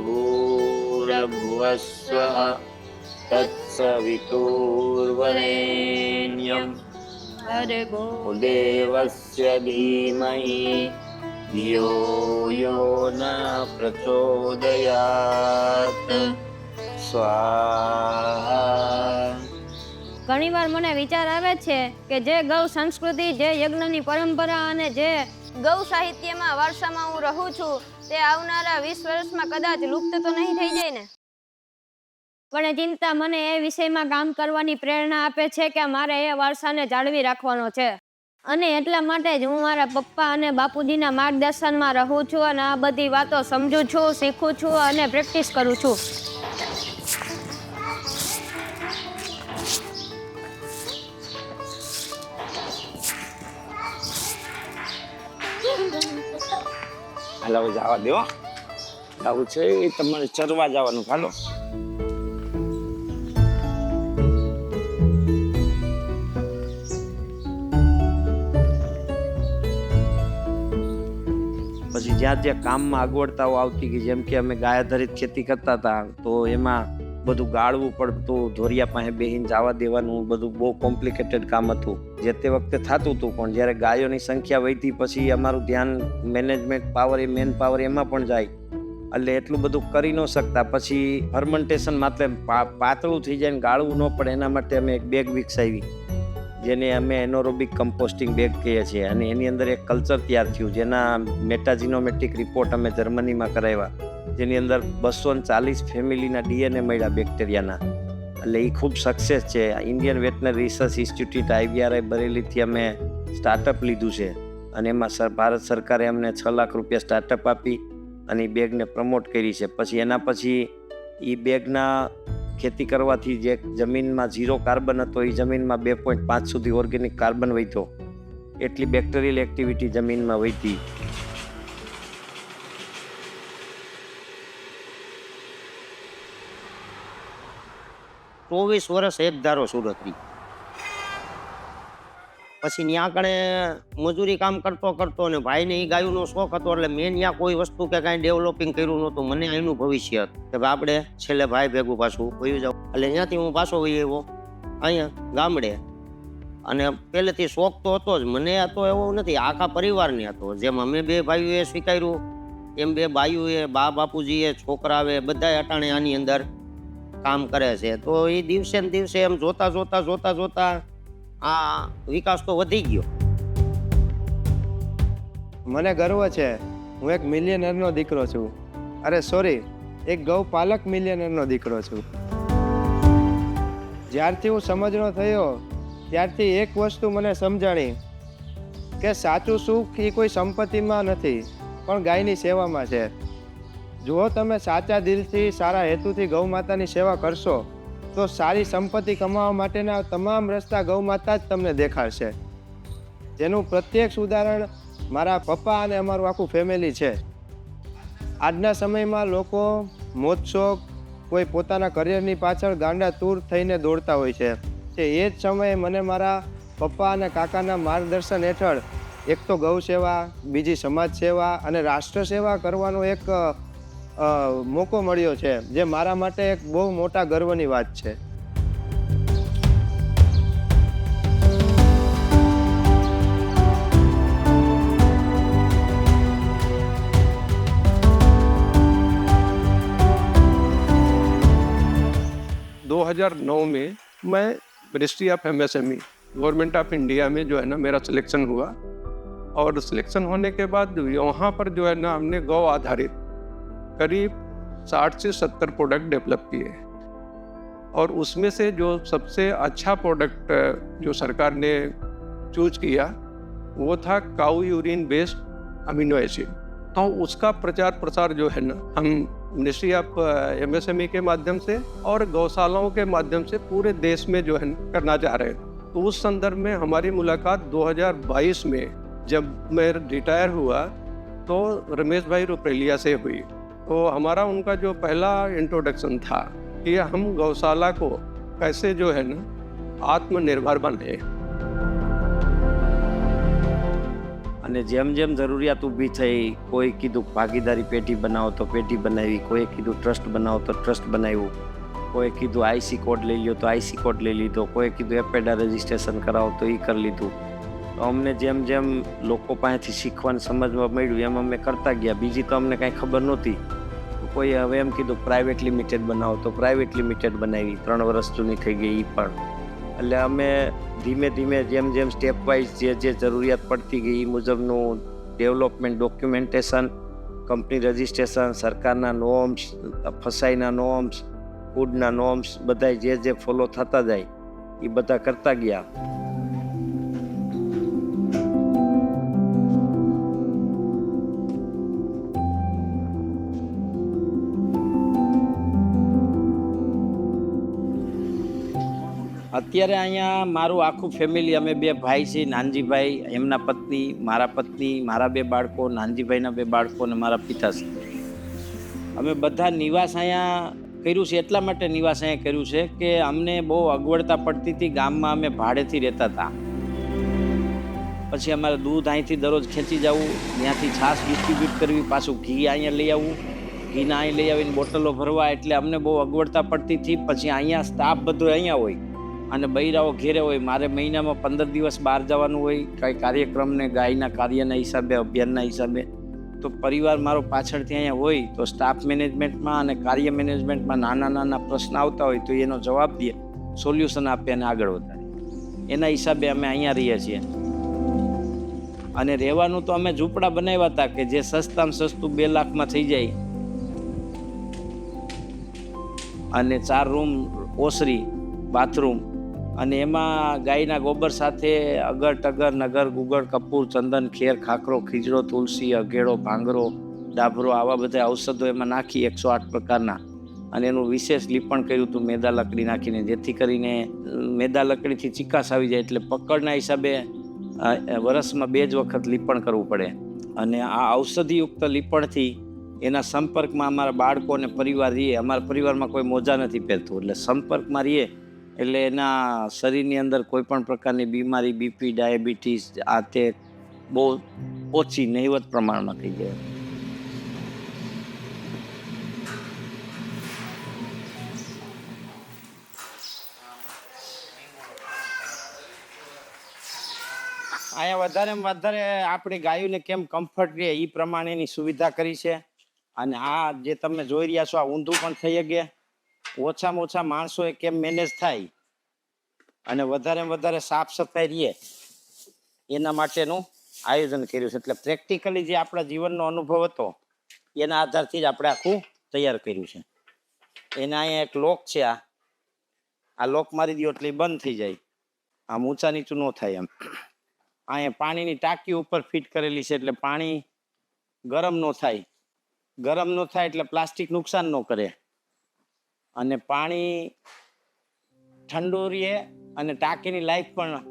ભૂર્ભુવસ્સઃ તત્સવિતુર્વરેણ્યં ભર્ગો દેવસ્ય ધીમહિ ધિયો યો ન પ્રચોદયાત. સ્વાહા. ઘણીવાર મને વિચાર આવે છે કે જે ગૌ સંસ્કૃતિ, જે યજ્ઞની પરંપરા અને જે ગૌ સાહિત્યમાં વારસામાં હું રહું છું તે આવનારા 20 વર્ષમાં કદાચ લુપ્ત તો નહીં થઈ જાય ને. પણ એ ચિંતા મને એ વિષયમાં કામ કરવાની પ્રેરણા આપે છે કે મારે એ વારસાને જાળવી રાખવાનો છે. અને એટલા માટે જ હું મારા પપ્પા અને બાપુજીના માર્ગદર્શનમાં રહું છું અને આ બધી વાતો સમજું છું, શીખું છું અને પ્રેક્ટિસ કરું છું. હાલો જવા દો, જવું છે તમારે ચરવા જવાનું. હાલો પછી જ્યાં જ્યાં કામમાં અગવડતાઓ આવતી ગઈ, જેમ કે અમે ગાય આધારિત ખેતી કરતા હતા તો એમાં બધું ગાળવું પડતું, ધોરિયા પાસે બેહીને જવા દેવાનું, બધું બહુ કોમ્પ્લિકેટેડ કામ હતું. જે તે વખતે થતું હતું, પણ જ્યારે ગાયોની સંખ્યા વધી પછી અમારું ધ્યાન મેનેજમેન્ટ પાવર, એ મેન પાવર એમાં પણ જાય, એટલે એટલું બધું કરી ન શકતા. પછી ફર્મેન્ટેશન માત્ર પાતળું થઈ જાય ને ગાળવું ન પડે એના માટે અમે એક બેગ વિકસાવી, જેને અમે એનોરોબિક કમ્પોસ્ટિંગ બેગ કહીએ છીએ. અને એની અંદર એક કલ્ચર તૈયાર થયું, જેના મેટાજીનોમેટ્રિક રિપોર્ટ અમે જર્મનીમાં કરાવ્યા, જેની અંદર 240 ફેમિલીના ડીએનએ મળ્યા બેક્ટેરિયાના. એટલે એ ખૂબ સક્સેસ છે. Indian veterinary research institute IVRI બરેલીથી અમે સ્ટાર્ટઅપ લીધું છે અને એમાં ભારત સરકારે અમને 6 લાખ રૂપિયા સ્ટાર્ટઅપ આપી અને એ બેગને પ્રમોટ કરી છે. પછી એના પછી એ બેગના ખેતી કરવાથી જે જમીનમાં 0 કાર્બન હતો એ જમીનમાં 2.5 સુધી ઓર્ગેનિક કાર્બન વધ્યો, એટલી બેક્ટેરિયલ એક્ટિવિટી જમીનમાં વધી. ચોવીસ વર્ષ એક ધારો સુરત રહી. પછી ત્યાં કણે મજૂરી કામ કરતો ને ભાઈને એ ગાયોનો શોખ હતો, એટલે મેં ત્યાં કોઈ વસ્તુ કે કાંઈ ડેવલપિંગ કર્યું નહોતું. મને અહીંનું ભવિષ્ય હતું કે આપણે છેલ્લે ભાઈ ભેગું પાછું વયું જાઉં, એટલે ત્યાંથી હું પાછો વહી આવ્યો અહીંયા ગામડે. અને પહેલેથી શોખ તો હતો જ, મને હતો એવો નથી, આખા પરિવારને હતો. જેમ અમે 2 ભાઈઓએ સ્વીકાર્યું એમ 2 બાઈઓએ, બાપુજીએ, છોકરાએ બધાએ અટાણે આની અંદર કામ કરે છે. તો એ દિવસે ને દિવસે એમ જોતા આ વિકાસ તો વધી ગયો. મને ગર્વ છે, હું એક મિલિયનરનો દીકરો છું. અરે સોરી, એક ગૌપાલક મિલિયનરનો દીકરો છું. જ્યારથી હું સમજણો થયો ત્યારથી એક વસ્તુ મને સમજાણી કે સાચું સુખ એ કોઈ સંપત્તિમાં નથી પણ ગાયની સેવામાં છે. જો તમે સાચા દિલથી, સારા હેતુથી ગૌ માતાની સેવા કરશો તો સારી સંપત્તિ કમાવા માટેના તમામ રસ્તા ગૌ માતા જ તમને દેખાડશે. જેનું પ્રત્યક્ષ ઉદાહરણ મારા પપ્પા અને અમારું આખું ફેમિલી છે. આજના સમયમાં લોકો મોજશોખ, કોઈ પોતાના કરિયરની પાછળ ગાંડા તૂર થઈને દોડતા હોય છે. એ જ સમયે મને મારા પપ્પા અને કાકાના માર્ગદર્શન હેઠળ એક તો ગૌ સેવા, બીજી સમાજ સેવા અને રાષ્ટ્ર સેવા કરવાનો એક મોકો મળ્યો છે, જે મારા માટે એક બહુ મોટા ગર્વની વાત છે. में मैं ministry of MSME government of India में जो है ना मेरा सिलेक्शन हुआ, और सिलेक्शन होने के बाद वहाँ पर जो है ना हमने गौ आधारित करीब 60 से 70 प्रोडक्ट डेवलप किए, और उसमें से जो सबसे अच्छा प्रोडक्ट जो सरकार ने चूज किया वो था काऊ यूरिन बेस्ड अमीनो एसिड. तो उसका प्रचार प्रसार जो है ना हम मिनिस्ट्री ऑफ MSME के माध्यम से और गौशालाओं के माध्यम से पूरे देश में जो है करना चाह रहे हैं. तो उस संदर्भ में हमारी मुलाकात 2022 में जब मैं रिटायर हुआ तो रमेश भाई रुपरेलिया से हुई. तो हमारा उनका जो पहला इंट्रोडक्शन था कि हम गौशाला को कैसे जो है ना आत्मनिर्भर बने. અને જેમ જેમ જરૂરિયાત ઊભી થઈ, કોઈ કીધું ભાગીદારી પેઢી બનાવો તો પેઢી બનાવી, કોઈએ કીધું ટ્રસ્ટ બનાવો તો ટ્રસ્ટ બનાવ્યું, કોઈએ કીધું IC કોડ લઈ લ્યો તો IC કોડ લઈ લીધો, કોઈએ કીધું એપેડા રજિસ્ટ્રેશન કરાવો તો એ કરી લીધું. તો અમને જેમ જેમ લોકો પાસેથી શીખવાનું સમજવા મળ્યું એમ અમે કરતા ગયા. બીજી તો અમને કાંઈ ખબર નહોતી. કોઈએ હવે એમ કીધું પ્રાઇવેટ લિમિટેડ બનાવો તો પ્રાઇવેટ લિમિટેડ બનાવી, 3 વર્ષ જૂની થઈ ગઈ એ પણ. એટલે અમે ધીમે ધીમે જેમ જેમ સ્ટેપ વાઇઝ જે જરૂરિયાત પડતી ગઈ એ મુજબનું ડેવલપમેન્ટ, ડોક્યુમેન્ટેશન, કંપની રજિસ્ટ્રેશન, સરકારના નોર્મ્સ, ફસાઈના નોર્મ્સ, ફૂડના નોર્મ્સ, બધા જે ફોલો થતા જાય એ બધા કરતા ગયા. અત્યારે અહીંયા મારું આખું ફેમિલી, અમે 2 ભાઈ છીએ, નાનજીભાઈ, એમના પત્ની, મારા પત્ની, મારા 2 બાળકો, નાનજીભાઈના 2 બાળકો અને મારા પિતાશ્રી. અમે બધા નિવાસ અહીંયા કર્યું છે. એટલા માટે નિવાસ અહીંયા કર્યું છે કે અમને બહુ અગવડતા પડતી હતી. ગામમાં અમે ભાડેથી રહેતા હતા. પછી અમારે દૂધ અહીંથી દરરોજ ખેંચી જવું, ત્યાંથી છાશ ડિસ્ટ્રીબ્યુટ કરવી, પાછું ઘી અહીંયા લઈ આવવું, ઘીના અહીં લઈ આવીને બોટલો ભરવા, એટલે અમને બહુ અગવડતા પડતી હતી. પછી અહીંયા સ્ટાફ બધો અહીંયા હોય અને બૈરાઓ ઘેરે હોય. મારે મહિનામાં 15 દિવસ બહાર જવાનું હોય, કંઈ કાર્યક્રમને, ગાયના કાર્યના હિસાબે, અભિયાનના હિસાબે. તો પરિવાર મારો પાછળથી અહીંયા હોય, તો સ્ટાફ મેનેજમેન્ટમાં અને કાર્ય મેનેજમેન્ટમાં નાના નાના પ્રશ્ન આવતા હોય તો એનો જવાબ દે, સોલ્યુશન આપે અને આગળ વધારે. એના હિસાબે અમે અહીંયા રહીએ છીએ. અને રહેવાનું તો અમે ઝૂંપડા બનાવ્યા હતા કે જે સસ્તામાં સસ્તું 2 લાખમાં થઈ જાય, અને 4 રૂમ, ઓસરી, બાથરૂમ, અને એમાં ગાયના ગોબર સાથે અગર ટગર, નગર, ગુગળ, કપૂર, ચંદન, ખેર, ખાખરો, ખીજડો, તુલસી, અઘેડો, ભાંગરો, ડાભરો, આવા બધા ઔષધો એમાં નાખી 108 પ્રકારના. અને એનું વિશેષ લીપણ કર્યું હતું મેદા લકડી નાખીને, જેથી કરીને મેદા લકડીથી ચિકાસ આવી જાય. એટલે પકડના હિસાબે વર્ષમાં 2 જ વખત લીપણ કરવું પડે. અને આ ઔષધિયુક્ત લીપણથી એના સંપર્કમાં અમારા બાળકો અને પરિવાર રહીએ. અમારા પરિવારમાં કોઈ મોજા નથી પહેરતું, એટલે સંપર્કમાં રહીએ એટલે એના શરીરની અંદર કોઈ પણ પ્રકારની બીમારી, બીપી, ડાયાબિટીસ, આ તે બહુ ઓછી, નહિવત પ્રમાણમાં થઈ જાય. અહીંયા વધારેમાં વધારે આપણી ગાયોને કેમ કમ્ફર્ટ રહે એ પ્રમાણેની સુવિધા કરી છે. અને આ જે તમે જોઈ રહ્યા છો, આ ઊંધું પણ થઈ શકે. ઓછામાં ઓછા માણસોએ કેમ મેનેજ થાય અને વધારે સાફ સફાઈ રહે એના માટેનું આયોજન કર્યું છે. એટલે પ્રેક્ટિકલી જે આપણા જીવનનો અનુભવ હતો એના આધારથી જ આપણે આખું તૈયાર કર્યું છે. એના અહીંયા એક લોક છે, આ લોક મારી દો એટલે બંધ થઈ જાય, આમ ઊંચા નીચું ન થાય. એમ અહીંયા પાણીની ટાંકી ઉપર ફિટ કરેલી છે, એટલે પાણી ગરમ ન થાય. ગરમ ન થાય એટલે પ્લાસ્ટિક નુકસાન ન કરે, અને પાણી ઠંડુ રહે અને ટાંકીની લાઈફ પણ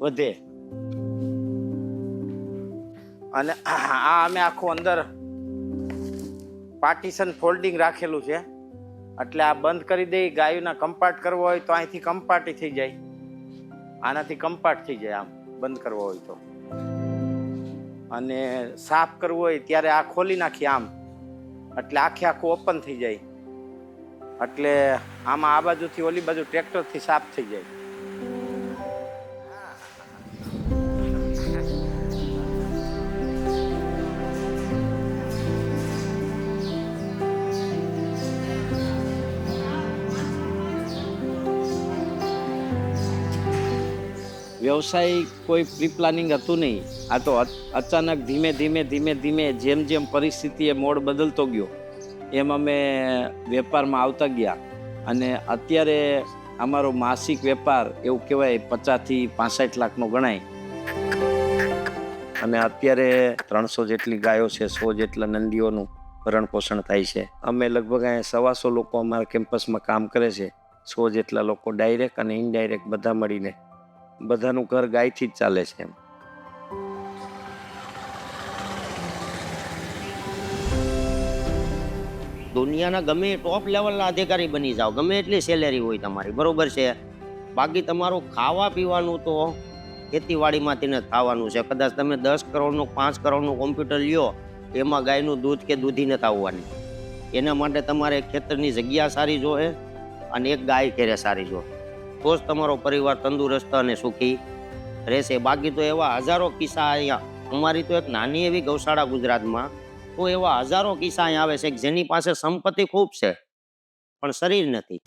વધે. અને આ અમે આખું અંદર પાર્ટીશન ફોલ્ડિંગ રાખેલું છે, એટલે આ બંધ કરી દઈ. ગાયોના કંપાર્ટ કરવો હોય તો અહીંથી કંપાર્ટ થઈ જાય, આનાથી કંપાર્ટ થઈ જાય. આમ બંધ કરવો હોય તો, અને સાફ કરવું હોય ત્યારે આ ખોલી નાખી આમ, એટલે આખું ઓપન થઈ જાય. એટલે આમાં આ બાજુથી ઓલી બાજુ ટ્રેક્ટરથી સાફ થઈ જાય. વ્યવસાય કોઈ પ્રી પ્લાનિંગ હતું નહીં. આ તો અચાનક ધીમે ધીમે જેમ જેમ પરિસ્થિતિએ મોડ બદલતો ગયો એમ અમે વેપારમાં આવતા ગયા. અને અત્યારે અમારો માસિક વેપાર એવું કહેવાય 50 થી 65 લાખનો ગણાય. અને અત્યારે 300 જેટલી ગાયો છે, 100 જેટલા નંદીઓનું ભરણ પોષણ થાય છે. અમે લગભગ અહીંયા 125 લોકો અમારા કેમ્પસમાં કામ કરે છે. 100 જેટલા લોકો ડાયરેક્ટ અને ઇનડાયરેક્ટ બધા મળીને. બધાનું ઘર ગાયથી જ ચાલે છે. એમ દુનિયાના ગમે ટોપ લેવલના અધિકારી બની જાઓ, ગમે એટલી સેલેરી હોય તમારી, બરોબર છે, બાકી તમારું ખાવા પીવાનું તો ખેતીવાડીમાંથી જ થવાનું છે. કદાચ તમે 10 કરોડનું 5 કરોડનું કોમ્પ્યુટર લ્યો, એમાં ગાયનું દૂધ કે દૂધી નથી આવવાની. એના માટે તમારે ખેતરની જગ્યા સારી જોઈએ અને એક ગાય ઘેરે સારી જોઈએ, તો જ તમારો પરિવાર તંદુરસ્ત અને સુખી રહેશે. બાકી તો એવા હજારો કિસ્સા અહીંયા, અમારી તો એક નાની એવી ગૌશાળા ગુજરાતમાં, તો એવા હજારો કિસ્સા અહીંયા આવે છે કે જેની પાસે સંપત્તિ ખૂબ છે પણ શરીર નથી.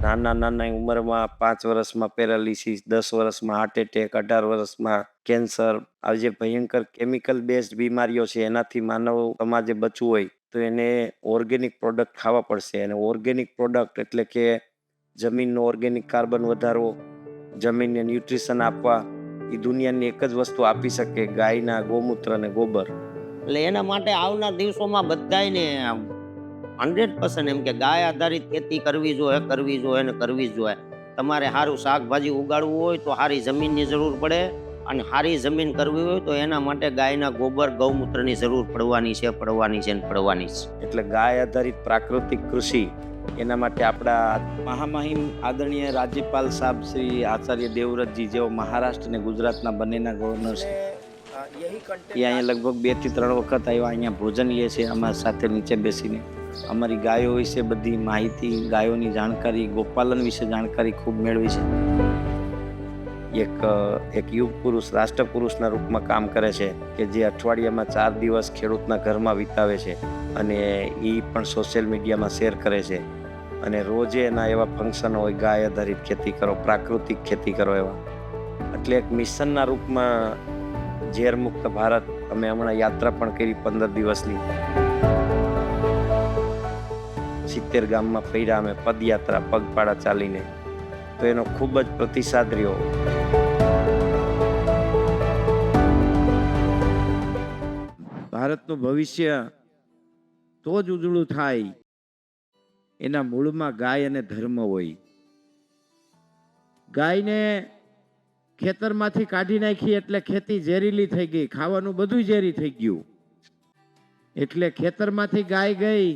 નાના ઉંમરમાં 5 વર્ષમાં પેરાલિસિસ, 10 વર્ષમાં હાર્ટ એટેક, 18 વર્ષમાં કેન્સર, આ જે ભયંકર કેમિકલ બેઝડ બીમારીઓ છે એનાથી માનવ સમાજે બચવું હોય તો એને ઓર્ગેનિક પ્રોડક્ટ ખાવા પડશે. અને ઓર્ગેનિક પ્રોડક્ટ એટલે કે જમીનનો ઓર્ગેનિક કાર્બન વધારવો, જમીનને ન્યુટ્રિશન આપવા, એ દુનિયાની એક જ વસ્તુ આપી શકે, ગાયના ગૌમૂત્ર અને ગોબર. એટલે એના માટે આવનાર દિવસોમાં બધાને 100% એમ કે ગાય આધારિત ખેતી કરવી જોઈએ ને કરવી જોઈએ. તમારે સારું શાકભાજી ઉગાડવું હોય તો સારી જમીનની જરૂર પડે, અને સારી જમીન કરવી હોય તો એના માટે ગાયના ગોબર ગૌમૂત્રની જરૂર પડવાની છે એટલે ગાય આધારિત પ્રાકૃતિક કૃષિ એના માટે આપણા મહામહિમ આદરણીય રાજ્યપાલ સાહેબ શ્રી આચાર્ય દેવવ્રતજી જેઓ મહારાષ્ટ્ર અને ગુજરાતના બંનેના ગવર્નર છે, એ અહીંયા લગભગ 2 થી 3 વખત આવ્યા, અહીંયા ભોજન લે છે અમારી સાથે નીચે બેસીને. અમારી ગાયો વિશે બધી માહિતી, ગાયોની જાણકારી, ગોપાલન વિશે જાણકારી ખૂબ મેળવી છે. એક યુગ પુરુષ, રાષ્ટ્ર પુરુષના રૂપમાં કામ કરે છે કે જે અઠવાડિયામાં 4 દિવસ ખેડૂતના ઘરમાં વિતાવે છે અને એ પણ સોશિયલ મીડિયામાં શેર કરે છે. અને રોજે એના એવા ફંક્શન હોય, ગાય આધારિત ખેતી કરો, પ્રાકૃતિક ખેતી કરો એવા. એટલે એક મિશનના રૂપમાં ઝેર મુક્ત ભારત અમે હમણાં યાત્રા પણ કરી 15 દિવસની. 70 ગામમાં ફર્યા અમે પદયાત્રા, પગપાળા ચાલીને. તો એનો ખૂબ જ પ્રતિસાદ રહ્યો. ભારતનું ભવિષ્ય તો જ ઉજળું થાય એના મૂળમાં ગાય અને ધર્મ હોય. ગાયને ખેતરમાંથી કાઢી નાખી એટલે ખેતી ઝેરીલી થઈ ગઈ, ખાવાનું બધું ઝેરી થઈ ગયું. એટલે ખેતરમાંથી ગાય ગઈ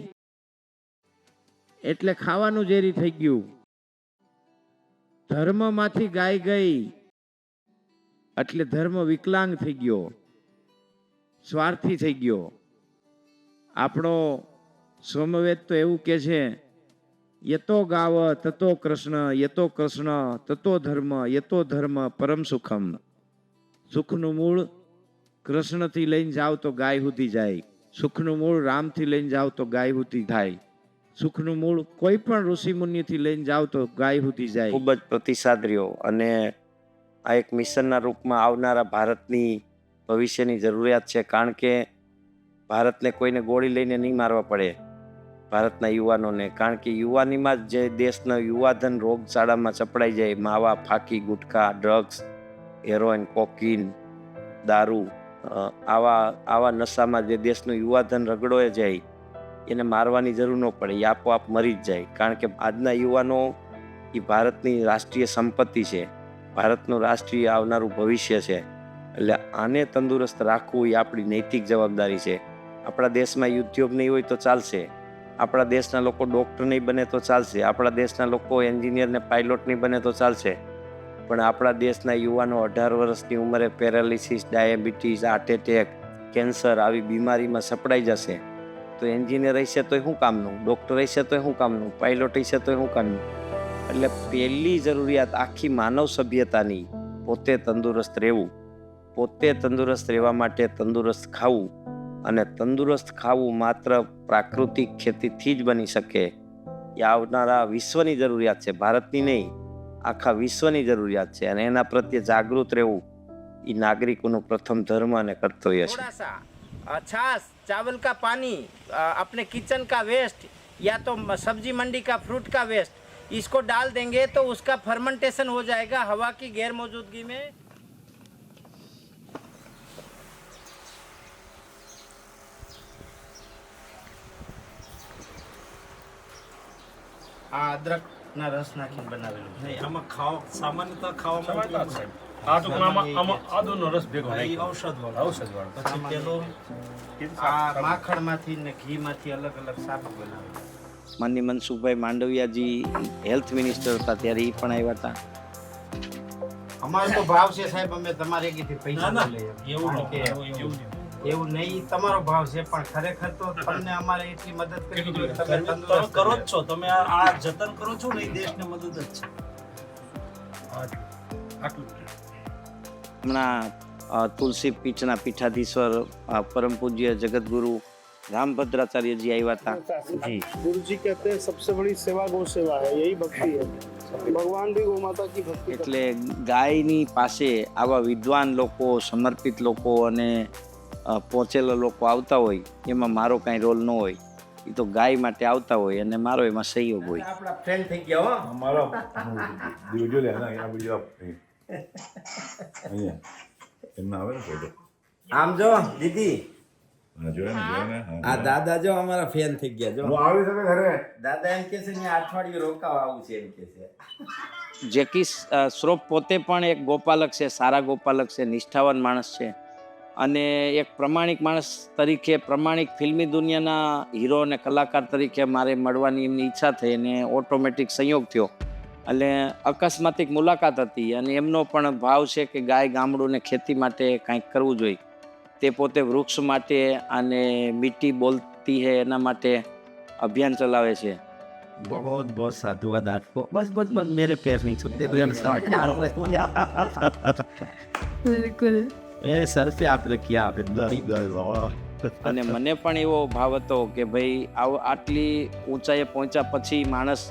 એટલે ખાવાનું ઝેરી થઈ ગયું. ધર્મમાંથી ગાય ગઈ એટલે ધર્મ વિકલાંગ થઈ ગયો, સ્વાર્થી થઈ ગયો. આપણો સોમવેદ તો એવું કે છે, યતો ગાવ તતો કૃષ્ણ, યતો કૃષ્ણ તતો ધર્મ, યતો ધર્મ પરમ સુખમ. સુખનું મૂળ કૃષ્ણથી લઈને જાઓ તો ગાય સુધી જાય, સુખનું મૂળ રામથી લઈને જાઓ તો ગાય સુધી થાય, સુખનું મૂળ કોઈ પણ ઋષિ મુનિથી લઈને જાઓ તો ગાય સુધી જાય. ખૂબ જ પ્રતિસાદ રહ્યો. અને આ એક મિશનના રૂપમાં આવનારા ભારતની ભવિષ્યની જરૂરિયાત છે, કારણ કે ભારતને કોઈને ગોળી લઈને નહીં મારવા પડે, ભારતના યુવાનોને. કારણ કે યુવાનીમાં જ જે દેશનો યુવાધન રોગચાળામાં ચપડાઈ જાય, માવા, ફાકી, ગુટખા, ડ્રગ્સ, હેરોઇન, કોકીન, દારૂ, આવા નશામાં જે દેશનું યુવાધન રગડોએ જાય, એને મારવાની જરૂર ન પડે, એ આપોઆપ મરી જ જાય. કારણ કે આજના યુવાનો એ ભારતની રાષ્ટ્રીય સંપત્તિ છે, ભારતનું રાષ્ટ્રીય આવનારું ભવિષ્ય છે. એટલે આને તંદુરસ્ત રાખવું એ આપણી નૈતિક જવાબદારી છે. આપણા દેશમાં ઉદ્યોગ નહીં હોય તો ચાલશે, આપણા દેશના લોકો ડૉક્ટર નહીં બને તો ચાલશે, આપણા દેશના લોકો એન્જિનિયર ને પાયલોટ નહીં બને તો ચાલશે, પણ આપણા દેશના યુવાનો 18 વર્ષની ઉંમરે paralysis, diabetes, heart attack, cancer આવી બીમારીમાં સપડાઈ જશે તો એન્જિનિયર હશે તો શું કામનું, ડૉક્ટર હશે તો શું કામનું, પાયલોટ હશે તો શું કામનું. એટલે પહેલી જરૂરિયાત આખી માનવ સભ્યતાની પોતે તંદુરસ્ત રહેવું, પોતે તંદુરસ્ત રહેવા માટે તંદુરસ્ત ખાવું, અને તંદુરસ્ત ખાવું માત્ર પ્રાકૃતિક ખેતીથી જ બની શકે. એ આવનારા વિશ્વની જરૂરિયાત છે, ભારતની નહીં, આખા વિશ્વની જરૂરિયાત છે. અને એના પ્રત્યે જાગૃત રહેવું એ નાગરિકોનું પ્રથમ ધર્મ અને કર્તવ્ય છે. छाछ, चावल का पानी, अपने किचन का वेस्ट या तो सब्जी मंडी का फ्रूट का वेस्ट, इसको डाल देंगे तो उसका फर्मेंटेशन हो जाएगा हवा की गैर मौजूदगी में. આ અદરકના રસ નાખીને બનાવેલું છે. આમાં સામાન્યતઃ ખાવામાં આ ટૂંકમાં આમાં આદુનો રસ ભેગો નાખ્યો. ઔષધવાળો. પછી પેલો આ માખણમાંથી ને ઘીમાંથી અલગ અલગ સાબુ બનાવે. માનનીય મનસુખભાઈ માંડવિયાજી હેલ્થ મિનિસ્ટર હતા ત્યારે એ પણ આવ્યા હતા. અમારો તો ભાવ છે સાહેબ, અમે તમારે એકથી પૈસા ના, ન લઈએ. એવું એવું નહીં, તમારો ભાવ છે, પણ ખરેખર તો તમને અમારે એટલી મદદ કરવી જોઈએ. તમે તમે તંદુરસ્ત કરો જ રહો. છો, તમે આ જતન કરો છો ને એ દેશને મદદ જ છે. આટલું હમણાં તુલસી પીઠના પીઠાધીશ્વર પરમ પૂજ્ય જગતગુરુ रामभद्राचार्य जी આવ્યા હતા. જી गुरु जी कहते हैं सबसे बड़ी सेवा गौ सेवा है, यही भक्ति है. भगवान भी गौ माता की भक्ति करते એટલે ગાયની પાસે આવા વિદ્વાન લોકો, સમર્પિત લોકો અને પહોંચેલા લોકો આવતા હોય એમાં મારો કાંઈ રોલ ન હોય, એ તો ગાય માટે આવતા હોય અને મારો એમાં સહયોગ હોય. આપણા ફ્રેન્ડ થઈ ગયા હો. અમારો વિડિયો લે ના આ વિડિયો અહીંયા એમના આવે ને ફોટો. આમ જો દીદી, આ દાદા જો અમારા ફેન થઈ ગયા જો આવી શકે ઘરે દાદા એમ કે છે ને અઠવાડિયું રોકાવા આવું છે એમ કે છે. જેકી શ્રોફ પોતે પણ એક ગોપાલક છે, સારા ગોપાલક છે, નિષ્ઠાવાન માણસ છે અને એક પ્રમાણિક માણસ તરીકે, પ્રમાણિક ફિલ્મી દુનિયાના હીરો અને કલાકાર તરીકે મારે મળવાની એમની ઈચ્છા થઈ અને ઓટોમેટિક સંયોગ થયો. એટલે અકસ્માતિક મુલાકાત હતી અને એમનો પણ ભાવ છે કે ગાય, ગામડું ને ખેતી માટે કાંઈક કરવું જોઈએ. તે પોતે વૃક્ષ માટે અને મીઠી બોલતી હે એના માટે અભિયાન ચલાવે છે. बहुत बहुत साधुवाद आपको. बस बस बस मेरे पैर नहीं छूते. બિલકુલ. मेरे सर पे आपने किया અને મને પણ એવો ભાવ હતો કે ભાઈ આટલી ઊંચાઈએ પહોંચ્યા પછી માણસ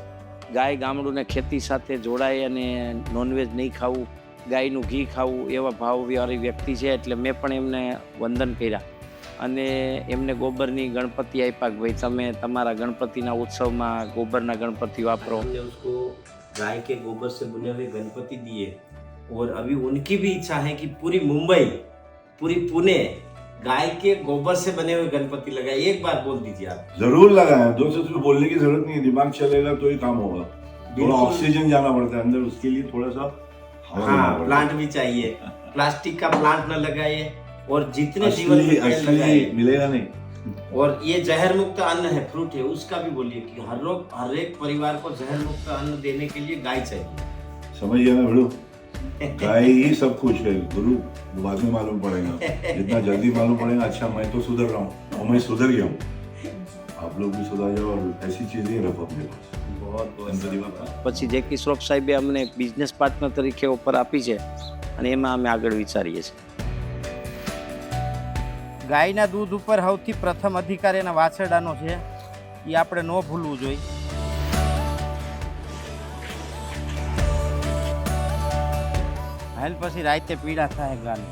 ગાય, ગામડું ને ખેતી સાથે જોડાય અને નોનવેજ નહીં ખાવું, ગાયનું ઘી ખાવું, એવા ભાવવાળી વ્યક્તિ છે. એટલે મેં પણ એમને વંદન કર્યા અને એમને ગોબરની ગણપતિ આપ્યા કે ભાઈ તમે તમારા ગણપતિના ઉત્સવમાં ગોબરના ગણપતિ વાપરો. उसको गाय के गोबर से बुने हुए गणपति दिए और अभी उनकी भी इच्छा है कि पूरी मुंबई, पूरी पुणे गाय के गोबर से बने हुए गणपति लगाए. एक बार बोल दीजिए आप. जरूर लगाए. दो से तो बोलने की जरूरत नहीं है, दिमाग चलेगा तो ही काम होगा. थोड़ा ऑक्सीजन जाना पड़ता है अंदर, उसके लिए थोड़ा सा हाँ, प्लांट भी चाहिए. प्लास्टिक का प्लांट न लगाइए और जितने जीवन में पेड़ लगाए मिलेगा नहीं. और ये जहर मुक्त अन्न है, फ्रूट है, उसका भी बोलिए कि हर एक परिवार को जहर मुक्त अन्न देने के लिए गाय चाहिए. समझ गया ना भिड़ो, गाय ही सब कुछ है. गुरु बाद में मालूम पड़ेगा, जितना जल्दी मालूम पड़ेगा. अच्छा मैं तो सुधर रहा हूँ और मैं सुधर गया हूँ, आप लोग भी सुधर जाओ और ऐसी चीजें रखो अपने पास. પછી જેકી શ્રોફ સાહેબે અમને એક બિઝનેસ પાર્ટનર તરીકે ઓફર આપી છે અને એમાં અમે આગળ વિચારીએ છીએ. ગાયના દૂધ ઉપર સૌથી પ્રથમ અધિકાર એના વાછરડાનો છે, એ આપણે ન ભૂલવું જોઈએ. હાલ પછી રાતે પીડા થાય ગાને.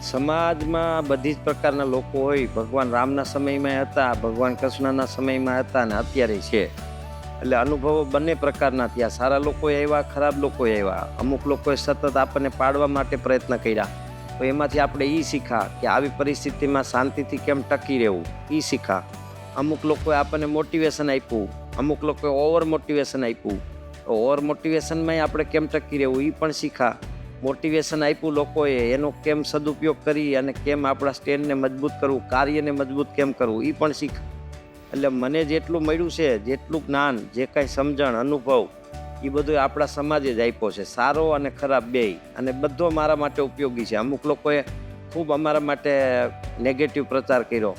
સમાજમાં બધી જ પ્રકારના લોકો હોય. ભગવાન રામના સમયમાં હતા, ભગવાન કૃષ્ણના સમયમાં હતા અને અત્યારે છે. એટલે અનુભવો બંને પ્રકારના થયા. સારા લોકો આવ્યા, ખરાબ લોકો આવ્યા. અમુક લોકોએ સતત આપણને પાડવા માટે પ્રયત્ન કર્યા, તો એમાંથી આપણે એ શીખા કે આવી પરિસ્થિતિમાં શાંતિથી કેમ ટકી રહેવું, એ શીખા. અમુક લોકોએ આપણને મોટિવેશન આપ્યું, અમુક લોકોએ ઓવર મોટિવેશન આપ્યું. ઓવર મોટિવેશનમાં આપણે કેમ ટકી રહેવું એ પણ શીખા. મોટિવેશન આપ્યું લોકોએ, એનો કેમ સદુપયોગ કરી અને કેમ આપણા સ્ટેન્ડને મજબૂત કરવું, કાર્યને મજબૂત કેમ કરવું, એ પણ શીખા. એટલે મને જેટલું મળ્યું છે, જેટલું જ્ઞાન, જે કાંઈ સમજણ, અનુભવ, એ બધું આપણા સમાજે જ આપ્યો છે, સારો અને ખરાબ બેય. અને બધો મારા માટે ઉપયોગી છે. અમુક લોકોએ ખૂબ અમારા માટે નેગેટિવ પ્રચાર કર્યો,